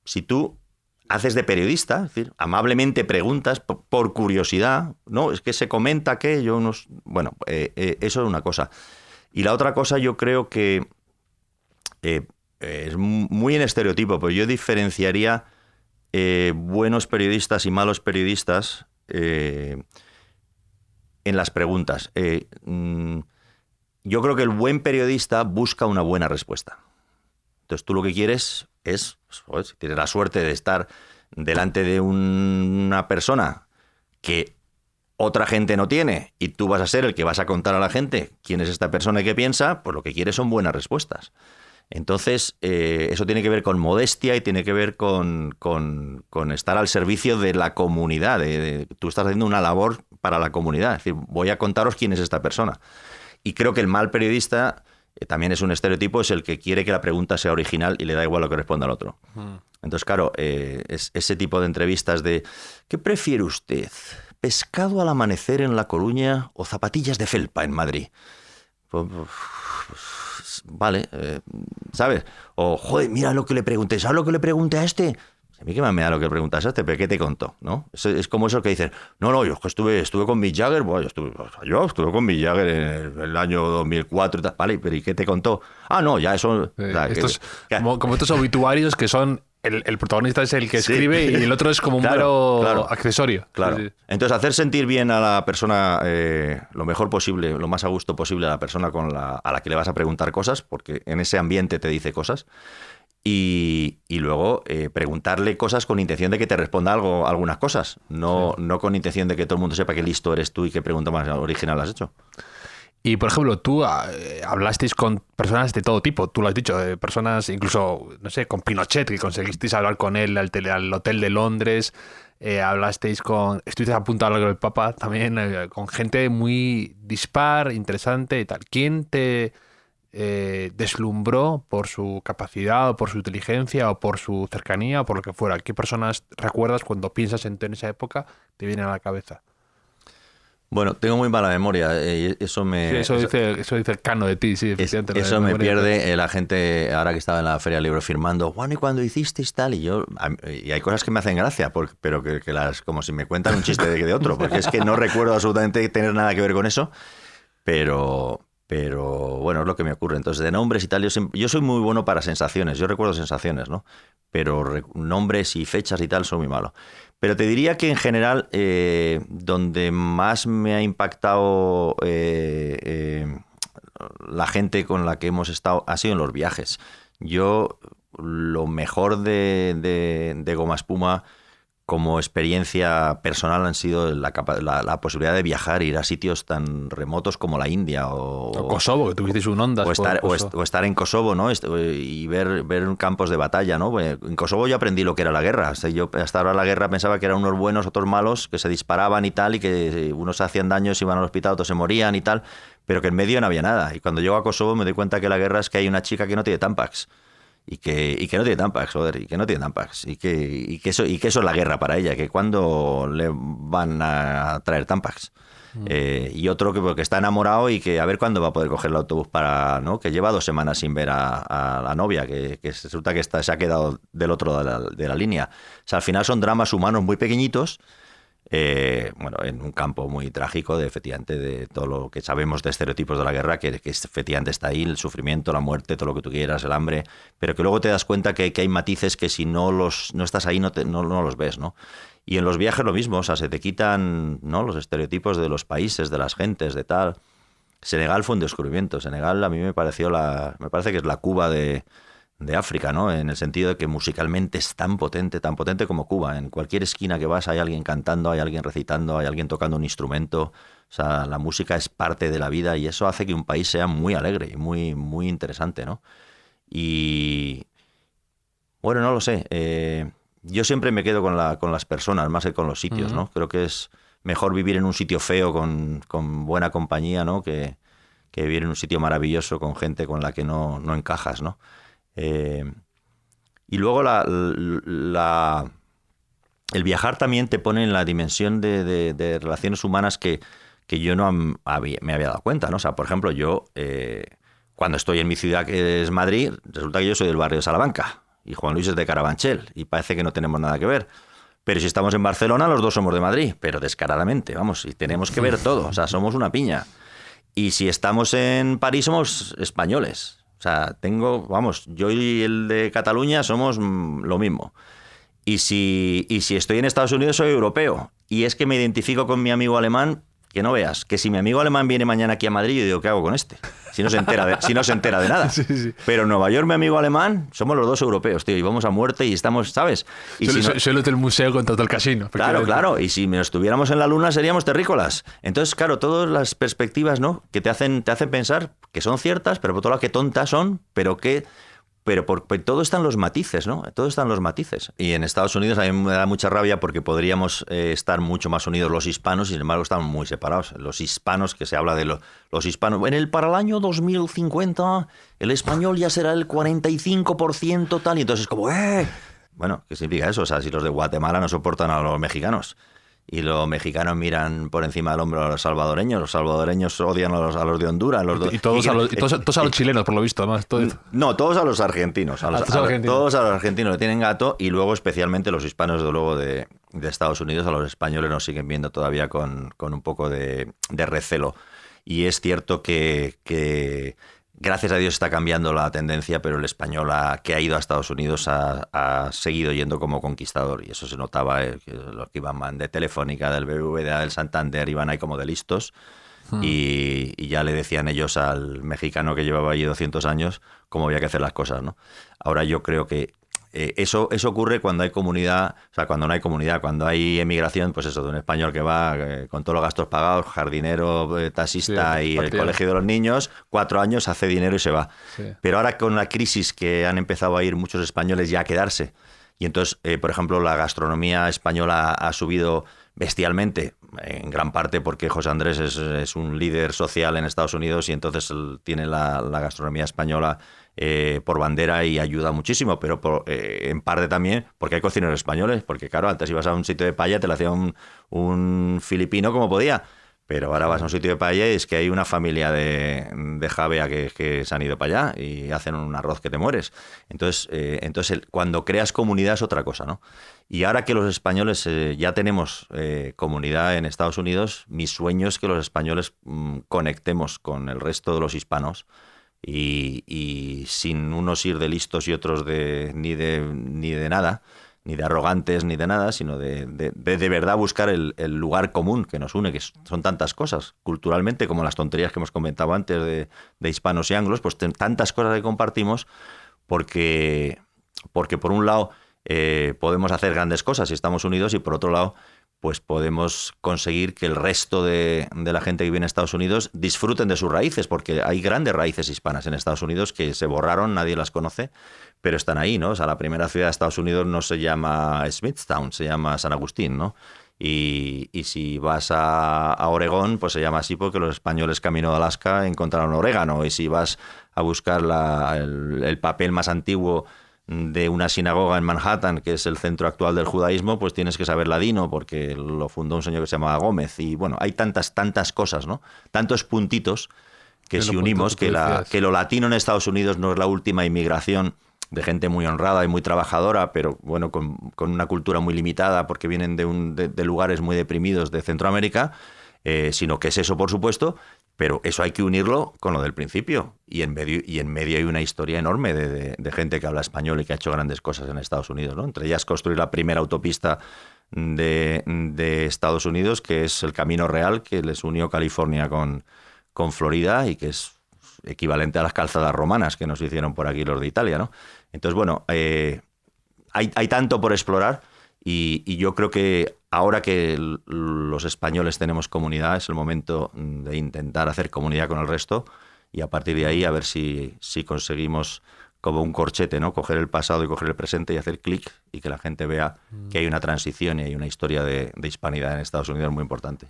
si tú haces de periodista, es decir, amablemente preguntas por curiosidad, ¿no? Es que se comenta que yo unos... Bueno, eso es una cosa. Y la otra cosa yo creo que es muy en estereotipo, pero yo diferenciaría buenos periodistas y malos periodistas en las preguntas. Yo creo que el buen periodista busca una buena respuesta. Entonces tú lo que quieres es, pues, si tienes la suerte de estar delante de una persona que otra gente no tiene y tú vas a ser el que vas a contar a la gente quién es esta persona y qué piensa, pues lo que quieres son buenas respuestas. Entonces, eso tiene que ver con modestia y tiene que ver con estar al servicio de la comunidad. Tú estás haciendo una labor para la comunidad. Es decir, voy a contaros quién es esta persona. Y creo que el mal periodista, también es un estereotipo, es el que quiere que la pregunta sea original y le da igual lo que responda al otro. Entonces, claro, es ese tipo de entrevistas de ¿qué prefiere usted? ¿Pescado al amanecer en La Coruña o zapatillas de felpa en Madrid? Pues, vale, ¿sabes? O, joder, mira lo que le pregunté. ¿Sabes lo que le pregunté a este? A mí qué más me da lo que le preguntas a este, pero ¿qué te contó? ¿No? Es como eso que dicen, no, yo es que estuve con Mick Jagger, bueno, yo estuve con Mick Jagger en el año 2004 y tal, vale, pero ¿y qué te contó? Ah, no, ya eso... Como estos obituarios que son... El protagonista es el que escribe y el otro es como un mero accesorio. Claro. Sí. Entonces, hacer sentir bien a la persona lo mejor posible, lo más a gusto posible a la persona a la que le vas a preguntar cosas, porque en ese ambiente te dice cosas, y luego preguntarle cosas con intención de que te responda algunas cosas, no con intención de que todo el mundo sepa qué listo eres tú y qué pregunta más original has hecho. Y, por ejemplo, tú hablasteis con personas de todo tipo, tú lo has dicho, personas incluso, no sé, con Pinochet, que conseguisteis hablar con él al hotel de Londres, estuvisteis a punto de hablar con el Papa, también con gente muy dispar, interesante y tal. ¿Quién te deslumbró por su capacidad o por su inteligencia o por su cercanía o por lo que fuera? ¿Qué personas recuerdas cuando piensas en esa época te vienen a la cabeza? Bueno, tengo muy mala memoria. Eso dice el Cano de ti, sí. Eso me pierde la gente ahora que estaba en la Feria del Libro firmando. Bueno, ¿y cuando hicisteis tal? Y hay cosas que me hacen gracia, pero que las como si me cuentan un chiste de otro, porque es que no recuerdo absolutamente tener nada que ver con eso. Pero bueno, es lo que me ocurre. Entonces, de nombres y tal, yo soy muy bueno para sensaciones. Yo recuerdo sensaciones, ¿no? Pero nombres y fechas y tal soy muy malo. Pero te diría que en general, donde más me ha impactado la gente con la que hemos estado ha sido en los viajes. Yo, lo mejor de Goma Espuma como experiencia personal han sido la posibilidad de viajar, ir a sitios tan remotos como la India o Kosovo, que tuvisteis un Ondas. O estar en Kosovo, ¿no? Y ver campos de batalla, ¿no? En Kosovo yo aprendí lo que era la guerra. O sea, yo hasta ahora la guerra pensaba que eran unos buenos, otros malos, que se disparaban y tal, y que unos se hacían daño, se iban al hospital, otros se morían y tal, pero que en medio no había nada. Y cuando llego a Kosovo me doy cuenta que la guerra es que hay una chica que no tiene Tampax. Y que no tiene Tampax, joder, y que no tiene Tampax. Y que eso es la guerra para ella, que cuando le van a traer Tampax. Y otro que está enamorado y que a ver cuándo va a poder coger el autobús para, ¿no? Que lleva 2 semanas sin ver a la novia, que resulta que se ha quedado del otro de la línea. O sea, al final son dramas humanos muy pequeñitos, en un campo muy trágico, efectivamente, de todo lo que sabemos de estereotipos de la guerra, que efectivamente está ahí, el sufrimiento, la muerte, todo lo que tú quieras, el hambre, pero que luego te das cuenta que hay matices que si no estás ahí no los ves, ¿no? Y en los viajes lo mismo, o sea, se te quitan, ¿no?, los estereotipos de los países, de las gentes, de tal. Senegal fue un descubrimiento. Senegal a mí me parece que es la Cuba de África, ¿no? En el sentido de que musicalmente es tan potente como Cuba. En cualquier esquina que vas hay alguien cantando, hay alguien recitando, hay alguien tocando un instrumento. O sea, la música es parte de la vida y eso hace que un país sea muy alegre y muy, muy interesante, ¿no? Y bueno, no lo sé. Yo siempre me quedo con las personas más que con los sitios, ¿no? Creo que es mejor vivir en un sitio feo con buena compañía, ¿no? Que vivir en un sitio maravilloso con gente con la que no encajas, ¿no? Y luego el viajar también te pone en la dimensión de relaciones humanas que yo no me había dado cuenta, ¿no? O sea, por ejemplo, yo cuando estoy en mi ciudad, que es Madrid, resulta que yo soy del barrio de Salamanca y Juan Luis es de Carabanchel y parece que no tenemos nada que ver. Pero si estamos en Barcelona, los dos somos de Madrid, pero descaradamente, vamos, y tenemos que ver todo, o sea, somos una piña. Y si estamos en París, somos españoles. O sea, yo y el de Cataluña somos lo mismo. Y si estoy en Estados Unidos, soy europeo. Y es que me identifico con mi amigo alemán, que no veas, que si mi amigo alemán viene mañana aquí a Madrid, yo digo, ¿qué hago con este? Si no se entera de nada. Sí, sí. Pero en Nueva York, mi amigo alemán, somos los dos europeos, tío, y vamos a muerte y estamos, ¿sabes? Y Soy el del museo contra todo el casino. Claro. Y si nos estuviéramos en la luna, seríamos terrícolas. Entonces, claro, todas las perspectivas, ¿no? Que te hacen pensar que son ciertas, pero por otro lado, que tontas son, pero todo está en los matices, ¿no? Todo está en los matices. Y en Estados Unidos a mí me da mucha rabia porque podríamos estar mucho más unidos los hispanos y sin embargo están muy separados. Los hispanos, que se habla de los hispanos. Para el año 2050 el español ya será el 45% tal. Y entonces es como, Bueno, ¿qué significa eso? O sea, si los de Guatemala no soportan a los mexicanos y los mexicanos miran por encima del hombro a los salvadoreños odian a los de Honduras. Y todos a los chilenos, por lo visto, además. No, todos a los argentinos. Todos a los argentinos le tienen gato y luego especialmente los hispanos, desde luego, de Estados Unidos, a los españoles nos siguen viendo todavía con un poco de recelo. Y es cierto que gracias a Dios está cambiando la tendencia, pero el español que ha ido a Estados Unidos ha seguido yendo como conquistador. Y eso se notaba, que los que iban de Telefónica, del BBVA, del Santander, iban ahí como de listos. Y ya le decían ellos al mexicano que llevaba allí 200 años cómo había que hacer las cosas, ¿no? Ahora yo creo que eso ocurre cuando hay comunidad, o sea, cuando no hay comunidad, cuando hay emigración, pues eso, de un español que va con todos los gastos pagados, jardinero, taxista y el colegio de los niños, 4 años, hace dinero y se va. Sí. Pero ahora con la crisis que han empezado a ir muchos españoles ya a quedarse, y entonces, por ejemplo, la gastronomía española ha subido bestialmente, en gran parte porque José Andrés es un líder social en Estados Unidos y entonces él tiene la gastronomía española por bandera y ayuda muchísimo, pero en parte también porque hay cocineros españoles, porque claro, antes ibas a un sitio de paella, te lo hacía un filipino como podía, pero ahora vas a un sitio de paella y es que hay una familia de Javea que se han ido para allá y hacen un arroz que te mueres. Entonces cuando creas comunidad es otra cosa, ¿no? Y ahora que los españoles ya tenemos comunidad en Estados Unidos, mi sueño es que los españoles conectemos con el resto de los hispanos y sin unos ir de listos y otros ni de nada, ni de arrogantes ni de nada, sino de verdad buscar el lugar común que nos une, que son tantas cosas, culturalmente, como las tonterías que hemos comentado antes de hispanos y anglos, pues tantas cosas que compartimos porque por un lado podemos hacer grandes cosas si estamos unidos y por otro lado pues podemos conseguir que el resto de la gente que viene a Estados Unidos disfruten de sus raíces, porque hay grandes raíces hispanas en Estados Unidos que se borraron, nadie las conoce, pero están ahí, ¿no? O sea, la primera ciudad de Estados Unidos no se llama Smithtown, se llama San Agustín, ¿no? Y si vas a Oregón, pues se llama así porque los españoles camino de Alaska encontraron orégano, y si vas a buscar el papel más antiguo de una sinagoga en Manhattan, que es el centro actual del judaísmo, pues tienes que saber ladino porque lo fundó un señor que se llamaba Gómez. Y bueno, hay tantas cosas, ¿no? Tantos puntitos que si unimos que lo latino en Estados Unidos no es la última inmigración de gente muy honrada y muy trabajadora, pero bueno, con una cultura muy limitada porque vienen de lugares muy deprimidos de Centroamérica, sino que es eso, por supuesto, pero eso hay que unirlo con lo del principio. Y en medio hay una historia enorme de gente que habla español y que ha hecho grandes cosas en Estados Unidos, ¿no? Entre ellas construir la primera autopista de Estados Unidos, que es el Camino Real, que les unió California con Florida y que es equivalente a las calzadas romanas que nos hicieron por aquí los de Italia, ¿no? Entonces, bueno, hay tanto por explorar y yo creo que ahora que los españoles tenemos comunidad es el momento de intentar hacer comunidad con el resto y a partir de ahí a ver si conseguimos como un corchete, ¿no? Coger el pasado y coger el presente y hacer clic y que la gente vea que hay una transición y hay una historia de hispanidad en Estados Unidos muy importante.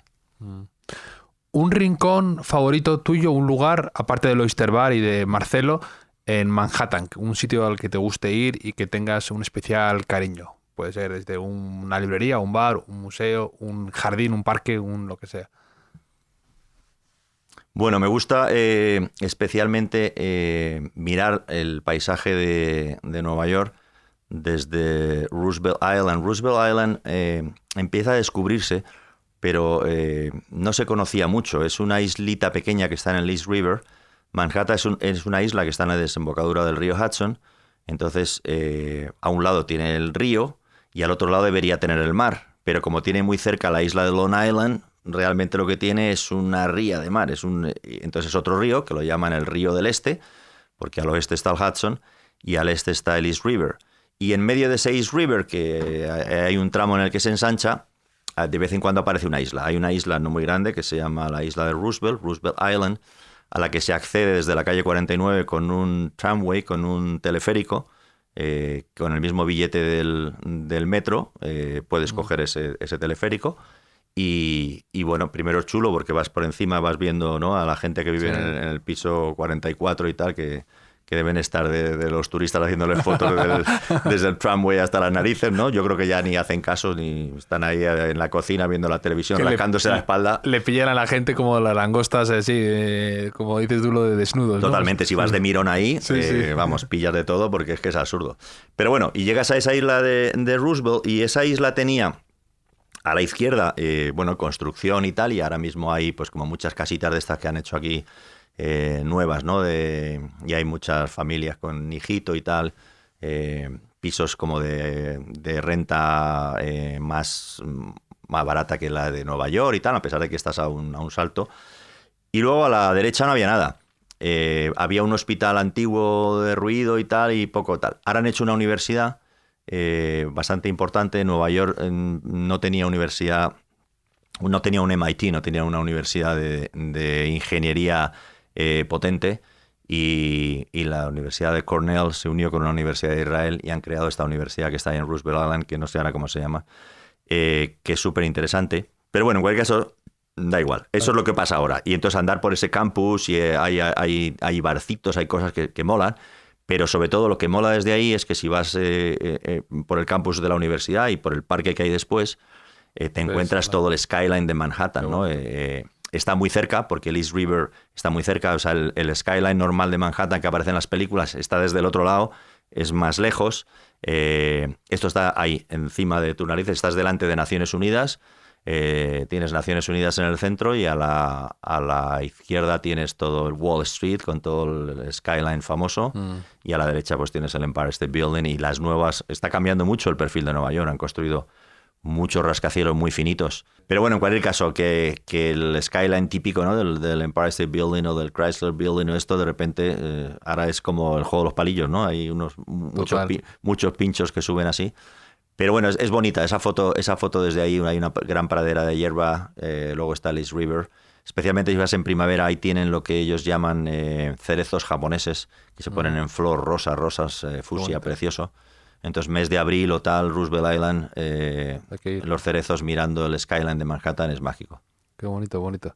¿Un rincón favorito tuyo, un lugar, aparte del Oyster Bar y de Marcelo, en Manhattan? Un sitio al que te guste ir y que tengas un especial cariño. Puede ser desde una librería, un bar, un museo, un jardín, un parque, lo que sea. Bueno, me gusta especialmente mirar el paisaje de Nueva York desde Roosevelt Island. Roosevelt Island empieza a descubrirse, pero no se conocía mucho. Es una islita pequeña que está en el East River. Manhattan es una isla que está en la desembocadura del río Hudson. Entonces, a un lado tiene el río y al otro lado debería tener el mar. Pero como tiene muy cerca la isla de Long Island, realmente lo que tiene es una ría de mar. Entonces es otro río que lo llaman el Río del Este, porque al oeste está el Hudson y al este está el East River. Y en medio de ese East River, que hay un tramo en el que se ensancha, de vez en cuando aparece una isla. Hay una isla no muy grande que se llama la isla de Roosevelt Island, a la que se accede desde la calle 49 con un tramway, con un teleférico, con el mismo billete del metro, puedes coger ese teleférico. Y bueno, primero es chulo porque vas por encima, vas viendo, ¿no?, a la gente que vive en el piso 44 y tal, que deben estar de los turistas haciéndoles fotos desde el tramway hasta las narices, ¿no? Yo creo que ya ni hacen caso, ni están ahí en la cocina viendo la televisión, rascándose la espalda. Le pillan a la gente como las langostas, así, como dices tú, lo de desnudos, ¿no? Totalmente, si vas de mirón ahí, vamos, pillas de todo porque es que es absurdo. Pero bueno, y llegas a esa isla de Roosevelt, y esa isla tenía a la izquierda, construcción y tal, y ahora mismo hay pues como muchas casitas de estas que han hecho aquí, nuevas, ¿no? Y hay muchas familias con hijito y tal, pisos como de renta más barata que la de Nueva York y tal, a pesar de que estás a un salto. Y luego a la derecha no había nada. Había un hospital antiguo derruido y tal, y poco tal. Ahora han hecho una universidad bastante importante. Nueva York no tenía universidad, no tenía un MIT, no tenía una universidad de ingeniería potente, y la Universidad de Cornell se unió con una universidad de Israel y han creado esta universidad que está en Roosevelt Island, que no sé ahora cómo se llama, que es súper interesante. Pero bueno, en cualquier caso, da igual. Eso es lo que pasa ahora. Y entonces andar por ese campus, y hay barcitos, hay cosas que molan, pero sobre todo lo que mola desde ahí es que si vas por el campus de la universidad y por el parque que hay después, te encuentras todo el skyline de Manhattan, ¿no? Está muy cerca, porque el East River está muy cerca. O sea, el skyline normal de Manhattan que aparece en las películas está desde el otro lado, es más lejos. Esto está ahí, encima de tu nariz. Estás delante de Naciones Unidas. Tienes Naciones Unidas en el centro, y a la izquierda tienes todo el Wall Street con todo el skyline famoso, y a la derecha pues tienes el Empire State Building y las nuevas. Está cambiando mucho el perfil de Nueva York. Han construido muchos rascacielos muy finitos. Pero bueno, en cualquier caso, que el skyline típico, ¿no?, del Empire State Building o del Chrysler Building o esto, de repente ahora es como el juego de los palillos, ¿no? Hay muchos pinchos que suben así. Pero bueno, es bonita esa foto desde ahí. Hay una gran pradera de hierba, luego está el East River. Especialmente si vas en primavera, ahí tienen lo que ellos llaman cerezos japoneses, que se ponen en flor rosas, fucsia, precioso. Entonces, mes de abril o tal, Roosevelt Island, los cerezos mirando el skyline de Manhattan, es mágico. Qué bonito, bonito.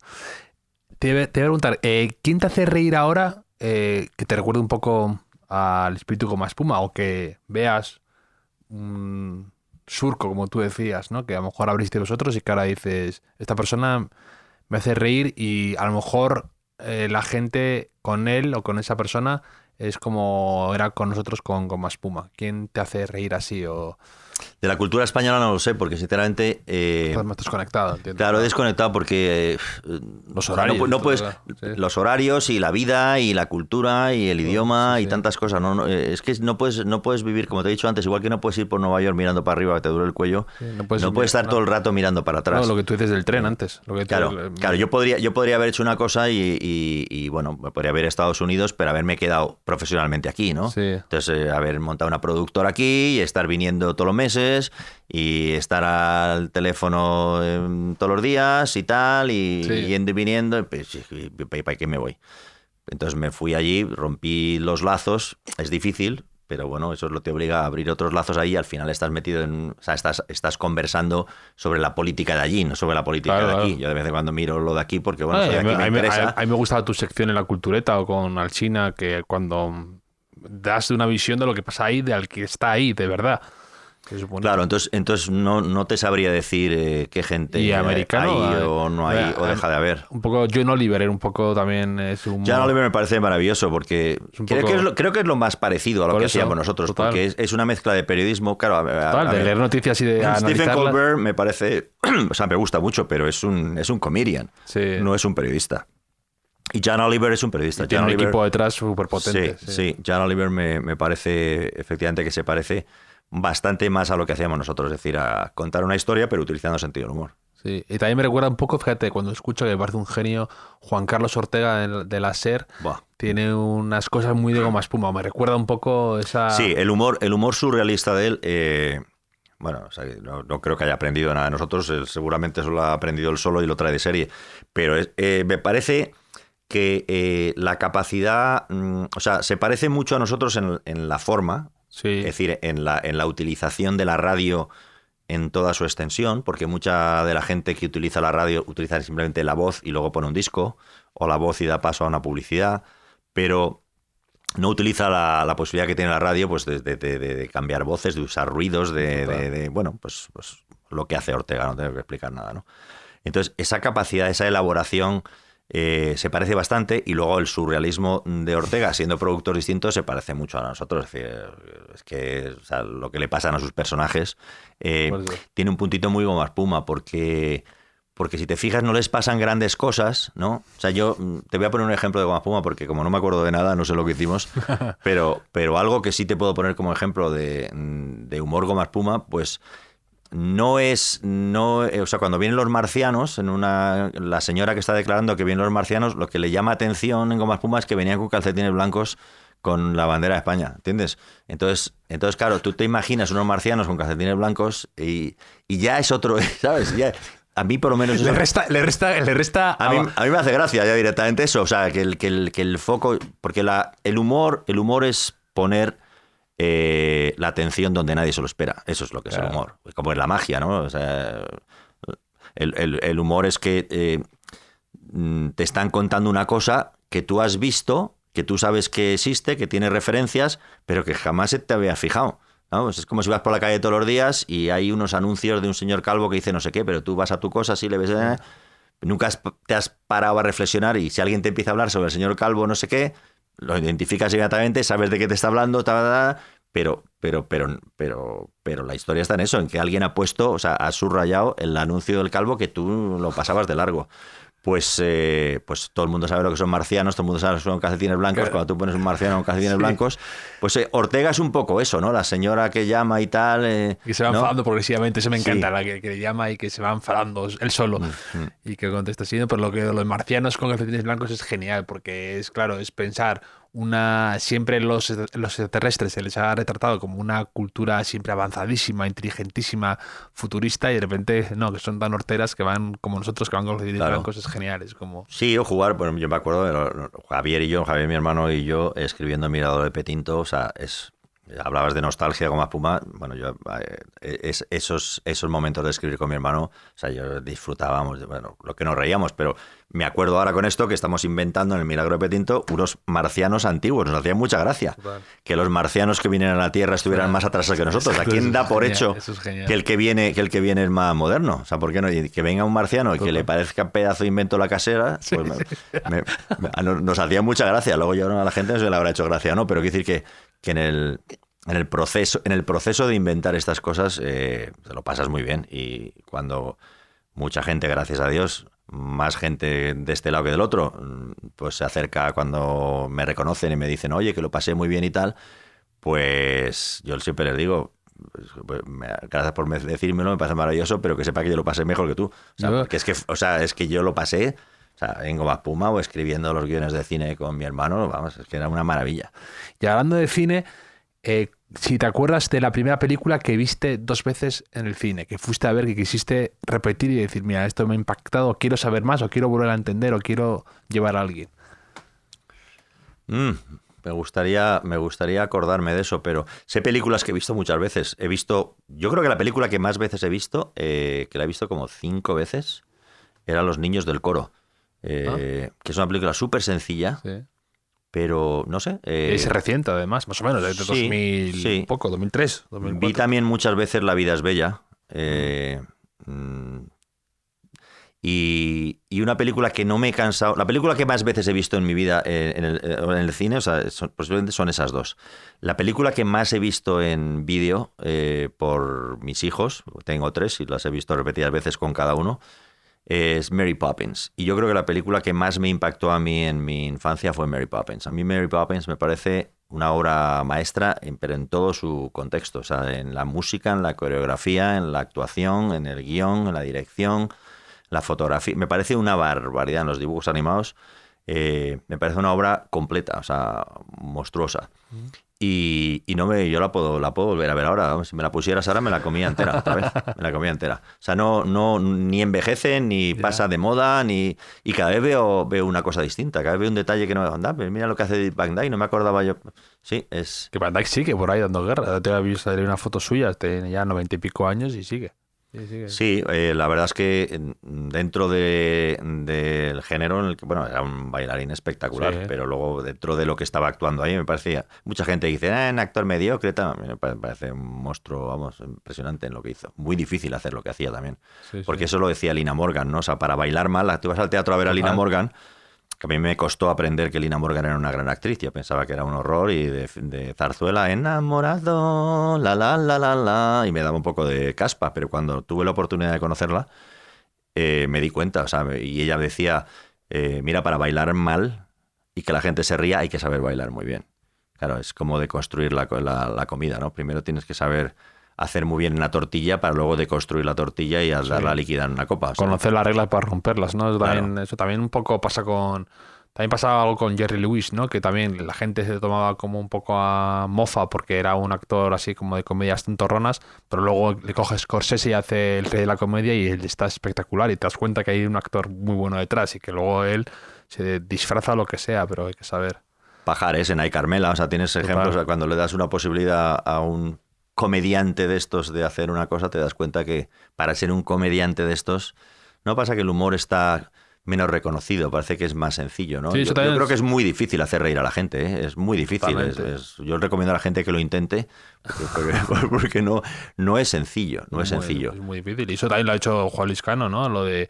Te voy a preguntar, ¿quién te hace reír ahora que te recuerde un poco al Espíritu Goma Espuma, o que veas un surco, como tú decías, ¿no?, que a lo mejor abriste vosotros y que ahora dices, esta persona me hace reír, y a lo mejor la gente con él o con esa persona es como era con nosotros con Goma Espuma? ¿Quién te hace reír así? O de la cultura española no lo sé, porque sinceramente... estás más desconectado, entiendo. Claro, he desconectado porque... los horarios. No puedes, sí. Los horarios y la vida y la cultura y el idioma y tantas cosas. Es que no puedes vivir, como te he dicho antes, igual que no puedes ir por Nueva York mirando para arriba que te duele el cuello. Sí, no puedes estar todo el rato mirando para atrás. No, lo que tú dices del tren antes. Claro, yo podría haber hecho una cosa y bueno, me podría haber a Estados Unidos, pero haberme quedado profesionalmente aquí, ¿no? Sí. Entonces, haber montado una productora aquí y estar viniendo todos los meses y estar al teléfono todos los días y tal, y yendo y viniendo, pues, ¿para qué me voy? Entonces me fui allí, rompí los lazos. Es difícil, pero bueno, eso es lo que te obliga a abrir otros lazos ahí. Al final estás metido o sea, estás conversando sobre la política de allí, no sobre la política de aquí. Yo de vez en cuando miro lo de aquí porque, bueno, soy de aquí, me interesa. A mí me gustaba tu sección en La Cultureta o con Alsina, que cuando das una visión de lo que pasa ahí, de al que está ahí, de verdad. Se supone. Claro, entonces no te sabría decir qué gente Y americano, hay o no hay o deja de haber. Un poco John Oliver, un poco también es un... John Oliver me parece maravilloso porque creo que es lo más parecido a lo que hacíamos nosotros, total. Porque es una mezcla de periodismo, claro. De leer noticias y de analizarlas. Stephen Colbert me parece, o sea, me gusta mucho, pero es un comedian, sí. No es un periodista. Y John Oliver es un periodista. Tiene un equipo detrás súper potente. Sí, John Oliver me parece efectivamente que se parece bastante más a lo que hacíamos nosotros, es decir, a contar una historia pero utilizando sentido del humor. Sí, y también me recuerda un poco, fíjate, cuando escucho que me parece un genio Juan Carlos Ortega de la SER, tiene unas cosas muy de goma espuma, me recuerda un poco esa... Sí, el humor surrealista de él, bueno, o sea, no creo que haya aprendido nada de nosotros, él seguramente eso lo ha aprendido él solo y lo trae de serie, pero me parece que la capacidad, o sea, se parece mucho a nosotros en la forma. Sí. Es decir, en la utilización de la radio en toda su extensión, porque mucha de la gente que utiliza la radio utiliza simplemente la voz y luego pone un disco, o la voz y da paso a una publicidad, pero no utiliza la posibilidad que tiene la radio pues de cambiar voces, de usar ruidos, bueno, pues lo que hace Ortega, no tengo que explicar nada, ¿no? Entonces, esa capacidad, esa elaboración... se parece bastante, y luego el surrealismo de Ortega, siendo productos distintos, se parece mucho a nosotros. Es que o sea, lo que le pasan a sus personajes tiene un puntito muy goma espuma, porque si te fijas no les pasan grandes cosas, ¿no? O sea, yo te voy a poner un ejemplo de goma espuma porque como no me acuerdo de nada, no sé lo que hicimos, pero algo que sí te puedo poner como ejemplo de humor goma espuma, pues... o sea, cuando vienen los marcianos, la señora que está declarando que vienen los marcianos, lo que le llama atención en Goma Espuma es que venían con calcetines blancos con la bandera de España, ¿entiendes? Entonces, claro, tú te imaginas unos marcianos con calcetines blancos y ya es otro, ¿sabes? Ya, a mí por lo menos... Le resta... A mí me hace gracia ya directamente eso, o sea, que el foco... Porque el humor es poner... la atención donde nadie se lo espera. Eso es lo que es el humor. Como es la magia, ¿no? O sea, el humor es que te están contando una cosa que tú has visto, que tú sabes que existe, que tiene referencias, pero que jamás se te había fijado. ¿No? Pues es como si vas por la calle todos los días y hay unos anuncios de un señor calvo que dice no sé qué, pero tú vas a tu cosa, así le ves... nunca te has parado a reflexionar, y si alguien te empieza a hablar sobre el señor calvo no sé qué, lo identificas inmediatamente, sabes de qué te está hablando, pero la historia está en eso, en que alguien ha puesto, o sea, ha subrayado el anuncio del calvo que tú lo pasabas de largo. Pues todo el mundo sabe lo que son marcianos, todo el mundo sabe lo que son calcetines blancos. Cuando tú pones un marciano con calcetines blancos, pues Ortega es un poco eso, ¿no? La señora que llama y tal. Que se va enfadando progresivamente, eso me encanta, la que le llama y que se va enfadando él solo y que contesta así, pero lo que los marcianos con calcetines blancos es genial, porque es claro, es pensar siempre los extraterrestres se les ha retratado como una cultura siempre avanzadísima, inteligentísima, futurista, y de repente no, que son tan horteras que van como nosotros, que van con los calcetines blancos, es genial, es como... Sí, o jugar, bueno, yo me acuerdo de Javier, mi hermano y yo, escribiendo en Mirador de Petinto, o sea, hablabas de nostalgia, Goma Espuma, bueno, yo esos momentos de escribir con mi hermano, o sea, yo disfrutábamos, bueno, lo que nos reíamos, pero me acuerdo ahora con esto que estamos inventando en el Milagro de Petinto unos marcianos antiguos, nos hacía mucha gracia que los marcianos que vinieran a la Tierra estuvieran más atrasados que nosotros. ¿A quién da por hecho que el que viene es más moderno? O sea, ¿por qué no? Y que venga un marciano y que le parezca pedazo de invento la casera, pues nos hacía mucha gracia. Luego yo a la gente no se le habrá hecho gracia, ¿no? Pero quiero decir que en el proceso de inventar estas cosas te lo pasas muy bien, y cuando mucha gente, gracias a Dios, más gente de este lado que del otro, pues se acerca cuando me reconocen y me dicen, oye, que lo pasé muy bien y tal, pues yo siempre les digo, gracias por decírmelo, me parece maravilloso, pero que sepa que yo lo pasé mejor que tú. O sea, es que yo lo pasé, o sea, en Goma Espuma o escribiendo los guiones de cine con mi hermano, vamos, es que era una maravilla. Y hablando de cine, si te acuerdas de la primera película que viste 2 veces en el cine, que fuiste a ver, que quisiste repetir y decir, mira, esto me ha impactado, quiero saber más, o quiero volver a entender, o quiero llevar a alguien. Me gustaría acordarme de eso, pero sé películas que he visto muchas veces. Yo creo que la película que más veces he visto, que la he visto como 5 veces, era Los niños del coro, que es una película súper sencilla, Pero no sé. Es reciente, además, más o menos, de 2000, sí. poco, 2003, 2004. Vi también muchas veces La vida es bella. Y una película que no me he cansado. La película que más veces he visto en mi vida en el cine, o sea, posiblemente son esas dos. La película que más he visto en vídeo por mis hijos, tengo 3 y las he visto repetidas veces con cada uno, es Mary Poppins. Y yo creo que la película que más me impactó a mí en mi infancia fue Mary Poppins. A mí Mary Poppins me parece una obra maestra, pero en todo su contexto. O sea, en la música, en la coreografía, en la actuación, en el guión, en la dirección, la fotografía. Me parece una barbaridad en los dibujos animados. Me parece una obra completa, o sea, monstruosa. Y yo la puedo volver a ver ahora. Vamos, si me la pusieras ahora me la comía entera otra vez. Me la comía entera. O sea, no ni envejece, ni pasa de moda, y cada vez veo una cosa distinta. Cada vez veo un detalle que no anda, pero mira lo que hace Van Dyke, no me acordaba yo. Sí, es... Que Van Dyke sigue por ahí dando guerra. Te había visto una foto suya, tiene ya 90 y pico años y sigue. Sí, la verdad es que dentro del género en el que, bueno, era un bailarín espectacular, pero luego dentro de lo que estaba actuando ahí me parecía, mucha gente dice, en actor mediocre, me parece un monstruo, vamos, impresionante en lo que hizo. Muy difícil hacer lo que hacía también, porque eso lo decía Lina Morgan, ¿no? O sea, para bailar mal, tú vas al teatro a ver a Lina Morgan, que a mí me costó aprender que Lina Morgan era una gran actriz. Yo pensaba que era un horror y de zarzuela, enamorado, la, y me daba un poco de caspa, pero cuando tuve la oportunidad de conocerla, me di cuenta, o sea, y ella decía, mira, para bailar mal y que la gente se ría hay que saber bailar muy bien. Claro, es como de construir la comida, ¿no? Primero tienes que saber hacer muy bien una tortilla para luego deconstruir la tortilla y darla líquida en una copa. O sea, conocer las reglas para romperlas, ¿no? Claro. Eso también un poco pasa con... También pasaba algo con Jerry Lewis, ¿no? Que también la gente se tomaba como un poco a mofa porque era un actor así como de comedias tontorronas, pero luego le coges Scorsese y hace el rey de la comedia y él está espectacular y te das cuenta que hay un actor muy bueno detrás y que luego él se disfraza lo que sea, pero hay que saber. Pajares en Ay Carmela, o sea, tienes ejemplos, o sea, cuando le das una posibilidad a un comediante de estos de hacer una cosa, te das cuenta que para ser un comediante de estos, no pasa que el humor está menos reconocido, parece que es más sencillo, ¿no? Sí, yo creo que es muy difícil hacer reír a la gente, ¿eh? Es muy difícil. Yo recomiendo a la gente que lo intente, porque no es sencillo, no es sencillo. Es muy difícil. Y eso también lo ha hecho Juan Luis Cano, ¿no? Lo de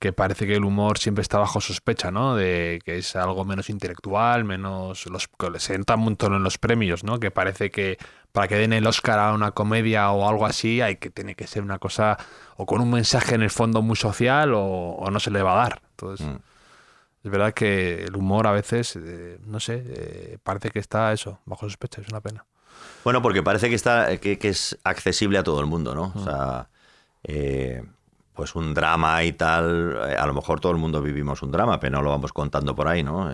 que parece que el humor siempre está bajo sospecha, ¿no? De que es algo menos intelectual, se nota un montón en los premios, ¿no? Que parece que para que den el Oscar a una comedia o algo así, tiene que ser una cosa o con un mensaje en el fondo muy social o no se le va a dar. Entonces, es verdad que el humor a veces, no sé, parece que está eso, bajo sospecha, es una pena. Bueno, porque parece que es accesible a todo el mundo, ¿no? O sea, pues un drama y tal, a lo mejor todo el mundo vivimos un drama, pero no lo vamos contando por ahí, ¿no?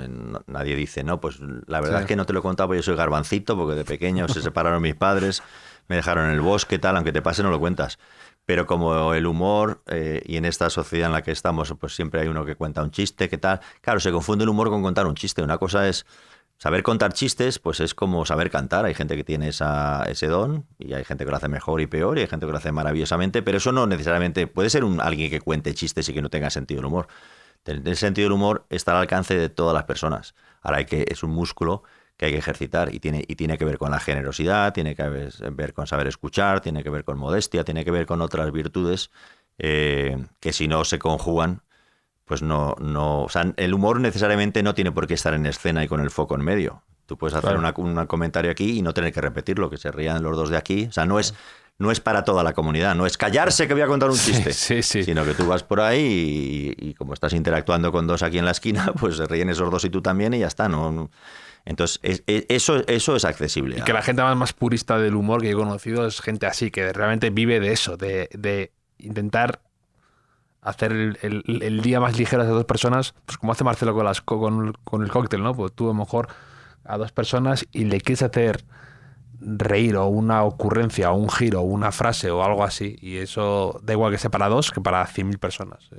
Nadie dice, no, pues la verdad es que no te lo he contado porque yo soy garbancito, porque de pequeño se separaron mis padres, me dejaron en el bosque, tal, aunque te pase no lo cuentas. Pero como el humor, y en esta sociedad en la que estamos, pues siempre hay uno que cuenta un chiste, ¿qué tal? Claro, se confunde el humor con contar un chiste. Una cosa es saber contar chistes, pues es como saber cantar. Hay gente que tiene ese don y hay gente que lo hace mejor y peor y hay gente que lo hace maravillosamente, pero eso no necesariamente puede ser alguien que cuente chistes y que no tenga sentido del humor. El sentido del humor está al alcance de todas las personas. Ahora es un músculo que hay que ejercitar y tiene que ver con la generosidad, tiene que ver con saber escuchar, tiene que ver con modestia, tiene que ver con otras virtudes que si no se conjugan, pues no, o sea, el humor necesariamente no tiene por qué estar en escena y con el foco en medio. Tú puedes hacer un comentario aquí y no tener que repetirlo, que se rían los dos de aquí. O sea, no es para toda la comunidad, no es callarse que voy a contar un chiste, sino que tú vas por ahí y como estás interactuando con dos aquí en la esquina, pues se ríen esos dos y tú también y ya está, ¿no? Entonces, eso es accesible. Y que la gente más purista del humor que he conocido es gente así, que realmente vive de eso, de intentar hacer el día más ligero a esas dos personas, pues como hace Marcelo con el cóctel, ¿no? Pues tú a lo mejor a dos personas y le quieres hacer reír o una ocurrencia o un giro o una frase o algo así, y eso da igual que sea para dos que para 100.000 personas.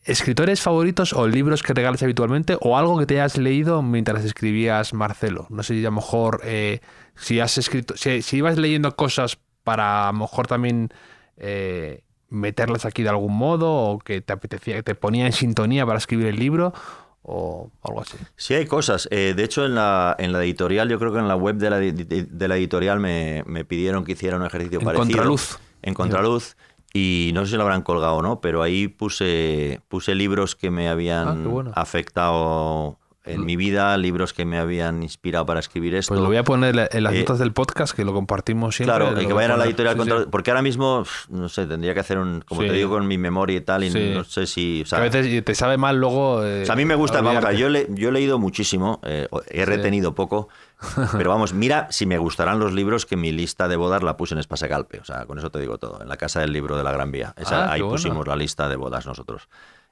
¿Escritores favoritos o libros que regales habitualmente o algo que te hayas leído mientras escribías, Marcelo? No sé, a lo mejor si has escrito, si ibas leyendo cosas para a lo mejor también meterlas aquí de algún modo o que te apetecía, que te ponía en sintonía para escribir el libro, o algo así. Sí, hay cosas. De hecho, en la editorial, yo creo que en la web de la editorial me pidieron que hiciera un ejercicio parecido. Contraluz. En Contraluz. Y no sé si lo habrán colgado o no, pero ahí puse libros que me habían afectado en mi vida, libros que me habían inspirado para escribir esto. Pues lo voy a poner en las notas del podcast, que lo compartimos siempre. Claro, que vayan a la editorial Contraluz, porque ahora mismo, no sé, tendría que hacer como te digo, con mi memoria y tal, y no sé si... O sea, a veces te sabe mal luego... o sea, a mí me gusta, vamos, yo he leído muchísimo, he retenido poco, pero vamos, mira si me gustarán los libros, que mi lista de bodas la puse en Espasegalpe, o sea, con eso te digo todo, en la Casa del Libro de la Gran Vía. Ahí pusimos la lista de bodas nosotros.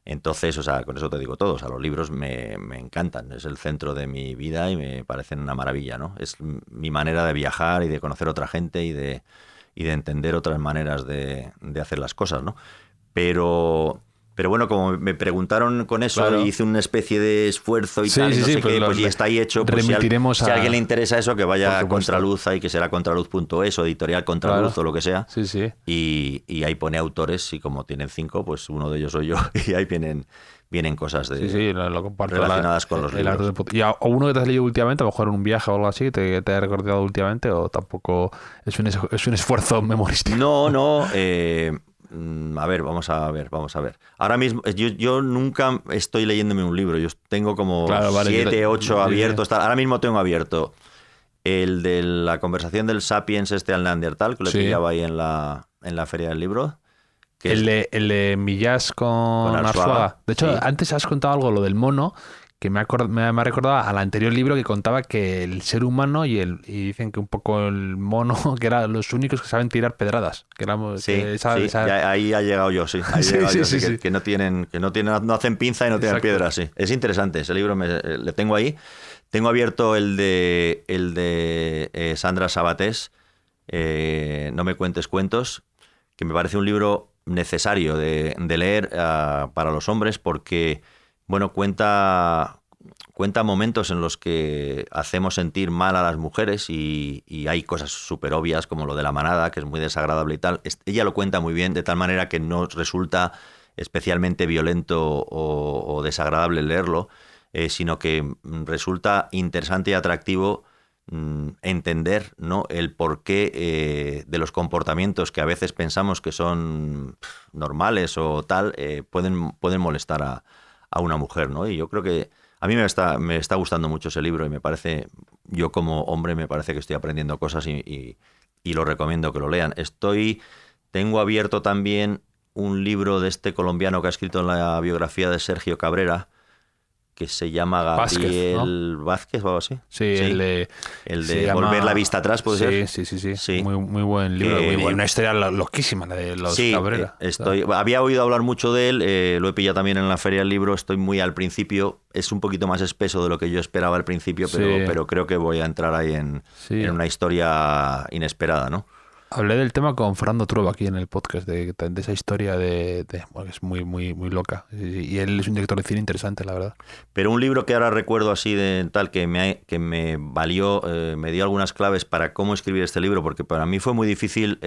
Entonces, o sea, con eso te digo todo. O sea, los libros me encantan. Es el centro de mi vida y me parecen una maravilla, ¿no? Es mi manera de viajar y de conocer otra gente y de entender otras maneras de hacer las cosas, ¿no? Pero bueno, como me preguntaron con eso, hice una especie de esfuerzo y tal, y no sé qué, pues ya está ahí hecho. Pues si a alguien le interesa eso, que vaya a Contraluz, ahí que será contraluz.es o editorial Contraluz o lo que sea. Sí, sí. Y ahí pone autores, y como tienen 5, pues uno de ellos soy yo, y ahí vienen cosas lo comparto, relacionadas con los libros. ¿Y a uno que te has leído últimamente, a lo mejor en un viaje o algo así, te ha recordado últimamente, o tampoco es un esfuerzo memorístico? No. A ver, vamos a ver. Ahora mismo, yo nunca estoy leyéndome un libro. Yo tengo como 7, 8 abiertos. Ahora mismo tengo abierto el de la conversación del Sapiens al Neandertal, que lo pillaba ahí en la Feria del Libro. El de Millás con Arzuaga. De hecho, antes has contado algo, lo del mono, que me ha recordado al anterior libro, que contaba que el ser humano y dicen que un poco el mono, que eran los únicos que saben tirar pedradas. Que éramos, ahí ha llegado yo, sí. Que no hacen pinza y no tienen piedras, sí. Es interesante, ese libro le tengo ahí. Tengo abierto el de Sandra Sabatés, No me cuentes cuentos, que me parece un libro necesario de leer para los hombres, porque bueno, cuenta momentos en los que hacemos sentir mal a las mujeres, y hay cosas súper obvias como lo de la manada, que es muy desagradable y tal. Ella lo cuenta muy bien, de tal manera que no resulta especialmente violento o desagradable leerlo, sino que resulta interesante y atractivo entender, ¿no?, el porqué de los comportamientos que a veces pensamos que son normales o tal, pueden molestar a una mujer, ¿no? Y yo creo que a mí me está gustando mucho ese libro, y me parece, yo como hombre, me parece que estoy aprendiendo cosas, y lo recomiendo que lo lean. Tengo abierto también un libro de este colombiano que ha escrito en la biografía de Sergio Cabrera, que se llama Gabriel Vázquez o algo así. Sí, el de Volver la vista atrás, ¿puede ser? Sí. Muy buen libro. Una historia loquísima, la de los Cabrera. Había oído hablar mucho de él, lo he pillado también en la Feria del Libro, estoy muy al principio, es un poquito más espeso de lo que yo esperaba al principio, pero creo que voy a entrar ahí en una historia inesperada, ¿no? Hablé del tema con Fernando Trueba aquí en el podcast, de esa historia bueno, es muy, muy, muy loca. Y él es un director de cine interesante, la verdad. Pero un libro que ahora recuerdo así de tal, que me valió, me dio algunas claves para cómo escribir este libro, porque para mí fue muy difícil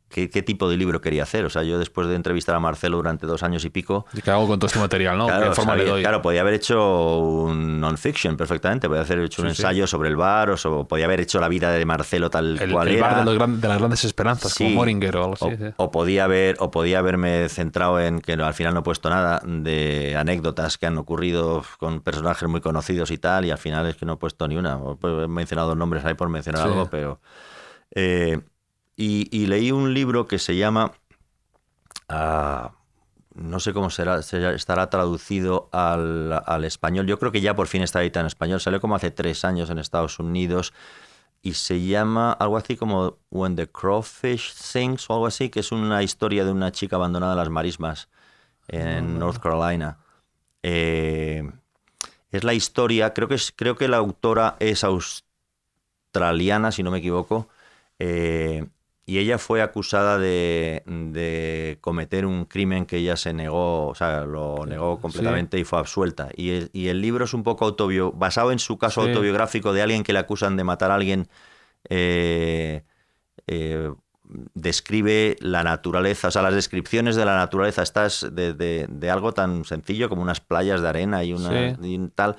qué tipo de libro quería hacer. O sea, yo después de entrevistar a Marcelo durante 2 años y pico... ¿Y qué hago con todo este material, no? Claro, ¿Qué forma le doy? Claro, podía haber hecho un non-fiction perfectamente, podía haber hecho un ensayo sobre el bar, o podía haber hecho la vida de Marcelo tal cual el era. bar de las grandes esperanzas, como Moringer o algo así. O podía haberme centrado en, que al final no he puesto nada, de anécdotas que han ocurrido con personajes muy conocidos y tal, y al final es que no he puesto ni una. He mencionado nombres ahí por mencionar algo, pero... Y leí un libro que se llama, no sé cómo estará traducido al español. Yo creo que ya por fin está editado en español. Salió como hace 3 años en Estados Unidos y se llama algo así como When the Crawfish Sings o algo así, que es una historia de una chica abandonada en las marismas en North Carolina. Es la historia, creo que la autora es australiana, si no me equivoco. Y ella fue acusada de cometer un crimen que ella se negó, o sea, lo negó completamente y fue absuelta. Y el libro es un poco basado en su caso autobiográfico de alguien que le acusan de matar a alguien describe la naturaleza, o sea, las descripciones de la naturaleza, estas de algo tan sencillo como unas playas de arena y tal,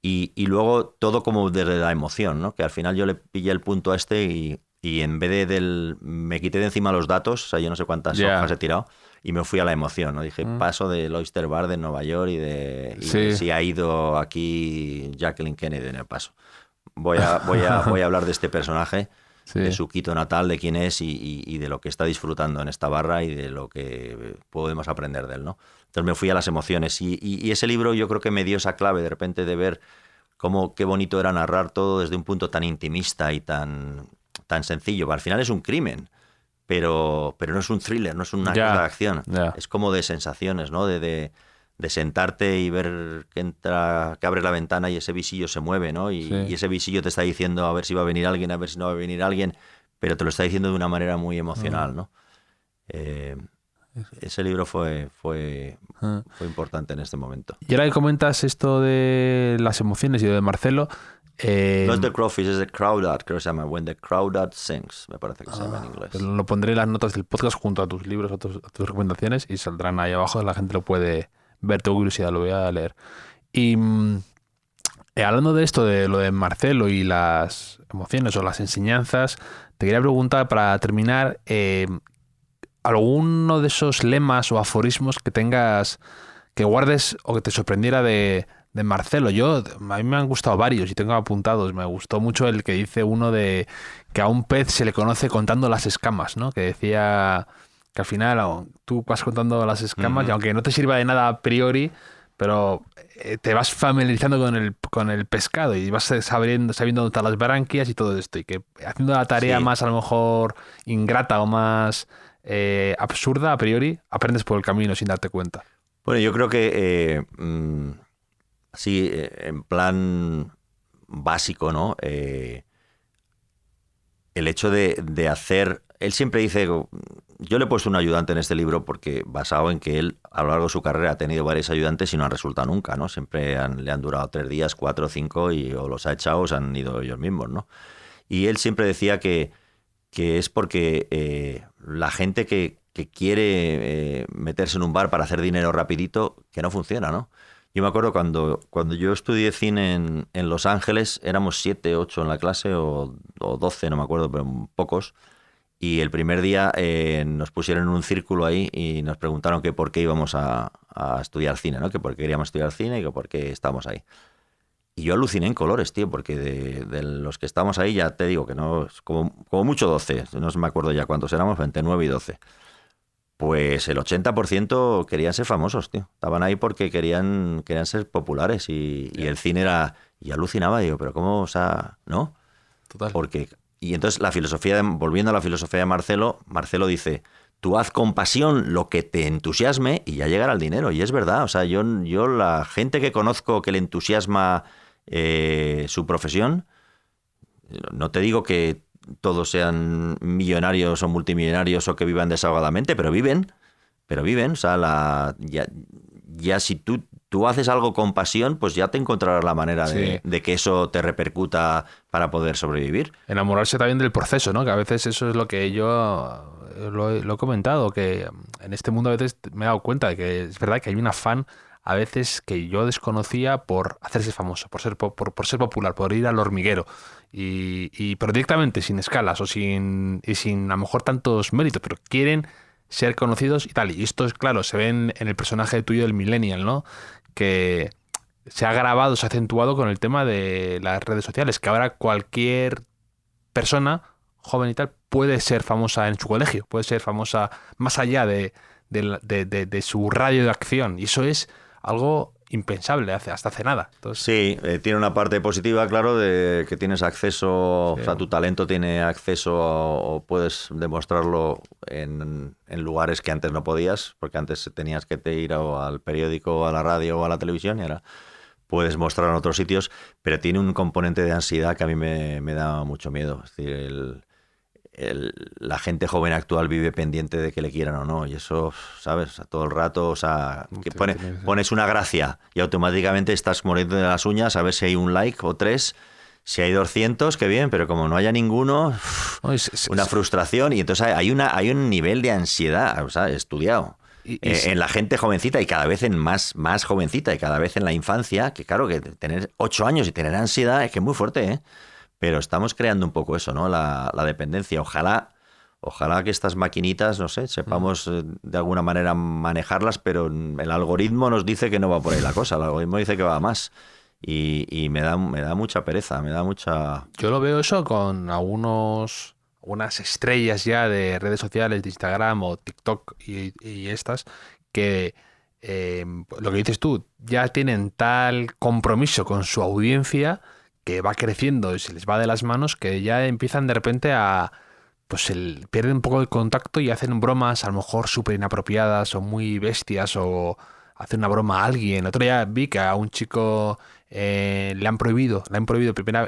y luego todo como desde la emoción, ¿no? Que al final yo le pillé el punto a este y en vez me quité de encima los datos, o sea, yo no sé cuántas hojas he tirado, y me fui a la emoción, ¿no? Dije, paso del Oyster Bar de Nueva York y de si ha ido aquí Jacqueline Kennedy en el paso. Voy a hablar de este personaje, de su Quito natal, de quién es y de lo que está disfrutando en esta barra y de lo que podemos aprender de él, ¿no? Entonces me fui a las emociones y ese libro yo creo que me dio esa clave de repente de ver qué bonito era narrar todo desde un punto tan intimista y tan sencillo. Al final es un crimen, pero no es un thriller, no es una cosa de acción. Es como de sensaciones, ¿no? De sentarte y ver que abre la ventana y ese visillo se mueve, ¿no? Y ese visillo te está diciendo a ver si va a venir alguien, a ver si no va a venir alguien, pero te lo está diciendo de una manera muy emocional, ¿no? Ese libro fue importante en este momento. Y ahora que comentas esto de las emociones y de Marcelo... no es The Crawfish, es The Crawdad, creo que se llama When the Crawdad Sings, me parece que se llama en inglés. Lo pondré en las notas del podcast junto a tus libros, a tus recomendaciones, y saldrán ahí abajo, la gente lo puede ver. Tengo curiosidad, lo voy a leer. Y hablando de esto, de lo de Marcelo y las emociones o las enseñanzas, te quería preguntar para terminar, alguno de esos lemas o aforismos que tengas, que guardes o que te sorprendiera de Marcelo. A mí me han gustado varios y tengo apuntados. Me gustó mucho el que dice uno de que a un pez se le conoce contando las escamas, ¿no? Que decía que al final tú vas contando las escamas y aunque no te sirva de nada a priori, pero te vas familiarizando con el pescado y vas sabiendo dónde están las branquias y todo esto. Y que haciendo la tarea más a lo mejor ingrata o más absurda a priori, aprendes por el camino sin darte cuenta. Bueno, yo creo que sí, en plan básico, ¿no? El hecho de hacer... Él siempre dice... Yo le he puesto un ayudante en este libro porque basado en que él a lo largo de su carrera ha tenido varios ayudantes y no han resultado nunca, ¿no? Siempre le han durado 3 días, 4, 5 o los ha echado o se han ido ellos mismos, ¿no? Y él siempre decía que es porque la gente que quiere meterse en un bar para hacer dinero rapidito, que no funciona, ¿no? Yo me acuerdo cuando yo estudié cine en Los Ángeles, éramos 7, 8 en la clase o 12, no me acuerdo, pero pocos. Y el primer día nos pusieron en un círculo ahí y nos preguntaron que por qué íbamos a estudiar cine, ¿no? Que por qué queríamos estudiar cine y que por qué estábamos ahí. Y yo aluciné en colores, tío, porque de los que estamos ahí ya te digo que no, como mucho 12, no me acuerdo ya cuántos éramos, entre 9 y 12. Pues el 80% querían ser famosos, tío. Estaban ahí porque querían ser populares y el cine era... Y alucinaba, digo, pero ¿cómo? O sea, ¿no? Total. Y entonces volviendo a la filosofía de Marcelo dice, tú haz con pasión lo que te entusiasme y ya llegará el dinero. Y es verdad, o sea, yo la gente que conozco que le entusiasma su profesión, no te digo que todos sean millonarios o multimillonarios o que vivan desahogadamente, pero viven, o sea, ya si tú haces algo con pasión, pues ya te encontrarás la manera de que eso te repercuta para poder sobrevivir. Enamorarse también del proceso, ¿no? Que a veces eso es lo que yo lo he comentado, que en este mundo a veces me he dado cuenta de que es verdad que hay un afán a veces que yo desconocía por hacerse famoso, por ser popular, por ir al hormiguero. Pero directamente, sin escalas y sin a lo mejor tantos méritos, pero quieren ser conocidos y tal. Y esto es claro, se ve en el personaje tuyo del millennial, ¿no? Que se ha grabado, se ha acentuado con el tema de las redes sociales, que ahora cualquier persona, joven y tal, puede ser famosa en su colegio, puede ser famosa más allá de su radio de acción. Y eso es algo impensable hasta hace nada. Entonces... Sí, tiene una parte positiva, claro, de que tienes acceso, o sea, tu talento tiene acceso o puedes demostrarlo en lugares que antes no podías, porque antes tenías que ir al periódico, o a la radio o a la televisión y ahora puedes mostrar en otros sitios, pero tiene un componente de ansiedad que a mí me da mucho miedo. Es decir, la gente joven actual vive pendiente de que le quieran o no, y eso, ¿sabes? Todo el rato, o sea, que pones una gracia y automáticamente estás muriendo de las uñas a ver si hay un like o 3, si hay 200, qué bien, pero como no haya ninguno, No, una frustración, y entonces hay un nivel de ansiedad, o sea, estudiado. En la gente jovencita y cada vez en más jovencita y cada vez en la infancia, que claro, que tener 8 años y tener ansiedad es que es muy fuerte, ¿eh? Pero estamos creando un poco eso, ¿no? La dependencia. Ojalá que estas maquinitas, no sé, sepamos de alguna manera manejarlas, pero el algoritmo nos dice que no va por ahí la cosa. El algoritmo dice que va más. Y me da mucha pereza, me da mucha... Yo lo veo eso con unas estrellas ya de redes sociales, de Instagram o TikTok y estas, que lo que dices tú, ya tienen tal compromiso con su audiencia que va creciendo y se les va de las manos, que ya empiezan de repente a... pues pierden un poco el contacto y hacen bromas a lo mejor súper inapropiadas o muy bestias, o hacen una broma a alguien. Otro día vi que a un chico le han prohibido,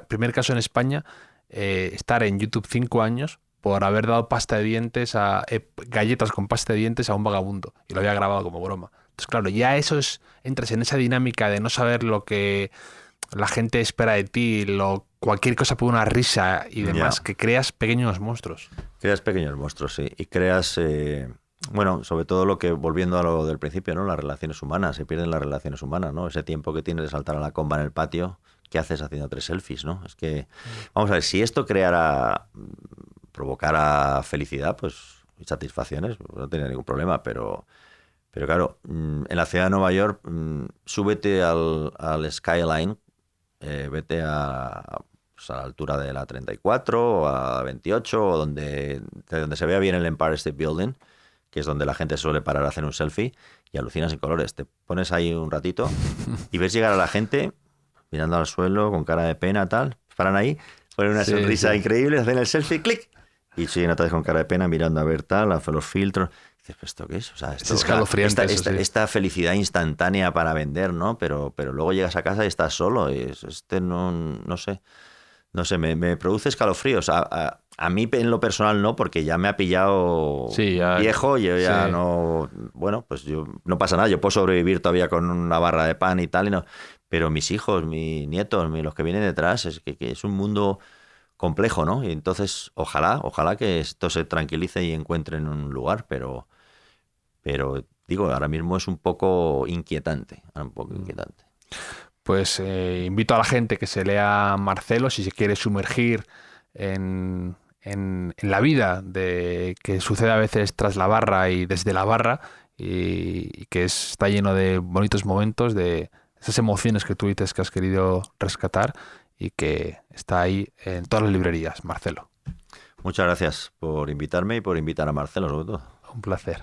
primer caso en España, estar en YouTube 5 años por haber dado pasta de dientes galletas con pasta de dientes a un vagabundo, y lo había grabado como broma. Entonces, claro, ya entras en esa dinámica de no saber lo que la gente espera de ti, cualquier cosa por una risa y demás, que creas pequeños monstruos. Creas pequeños monstruos, sí. Y creas, bueno, sobre todo volviendo a lo del principio, ¿no? Las relaciones humanas, se pierden las relaciones humanas, ¿no? Ese tiempo que tienes de saltar a la comba en el patio, ¿qué haces haciendo 3 selfies, no? Es que, vamos a ver, si esto provocara felicidad, pues, y satisfacciones, no tenía ningún problema, pero claro, en la ciudad de Nueva York, súbete al Skyline, vete a la altura de la 34 o a 28, o de donde se vea bien el Empire State Building, que es donde la gente suele parar a hacer un selfie, y alucinas en colores. Te pones ahí un ratito y ves llegar a la gente mirando al suelo con cara de pena, tal, paran ahí, ponen una sonrisa increíble, hacen el selfie, clic, y siguen otra vez con cara de pena mirando a ver tal, a los filtros. Dices, ¿esto qué es? O sea, esto, es escalofriante, esta felicidad instantánea para vender, ¿no? Pero luego llegas a casa y estás solo. Y no sé, me produce escalofríos. A mí en lo personal no, porque ya me ha pillado viejo, yo ya no... Bueno, pues no pasa nada, yo puedo sobrevivir todavía con una barra de pan y tal, pero mis hijos, mis nietos, los que vienen detrás, es que es un mundo complejo, ¿no? Y entonces, ojalá que esto se tranquilice y encuentren un lugar, pero digo, ahora mismo es un poco inquietante, Pues invito a la gente que se lea Marcelo si se quiere sumergir en la vida que sucede a veces tras la barra y desde la barra, y que está lleno de bonitos momentos, de esas emociones que tú dices que has querido rescatar, y que está ahí en todas las librerías, Marcelo. Muchas gracias por invitarme y por invitar a Marcelo, sobre todo. Un placer.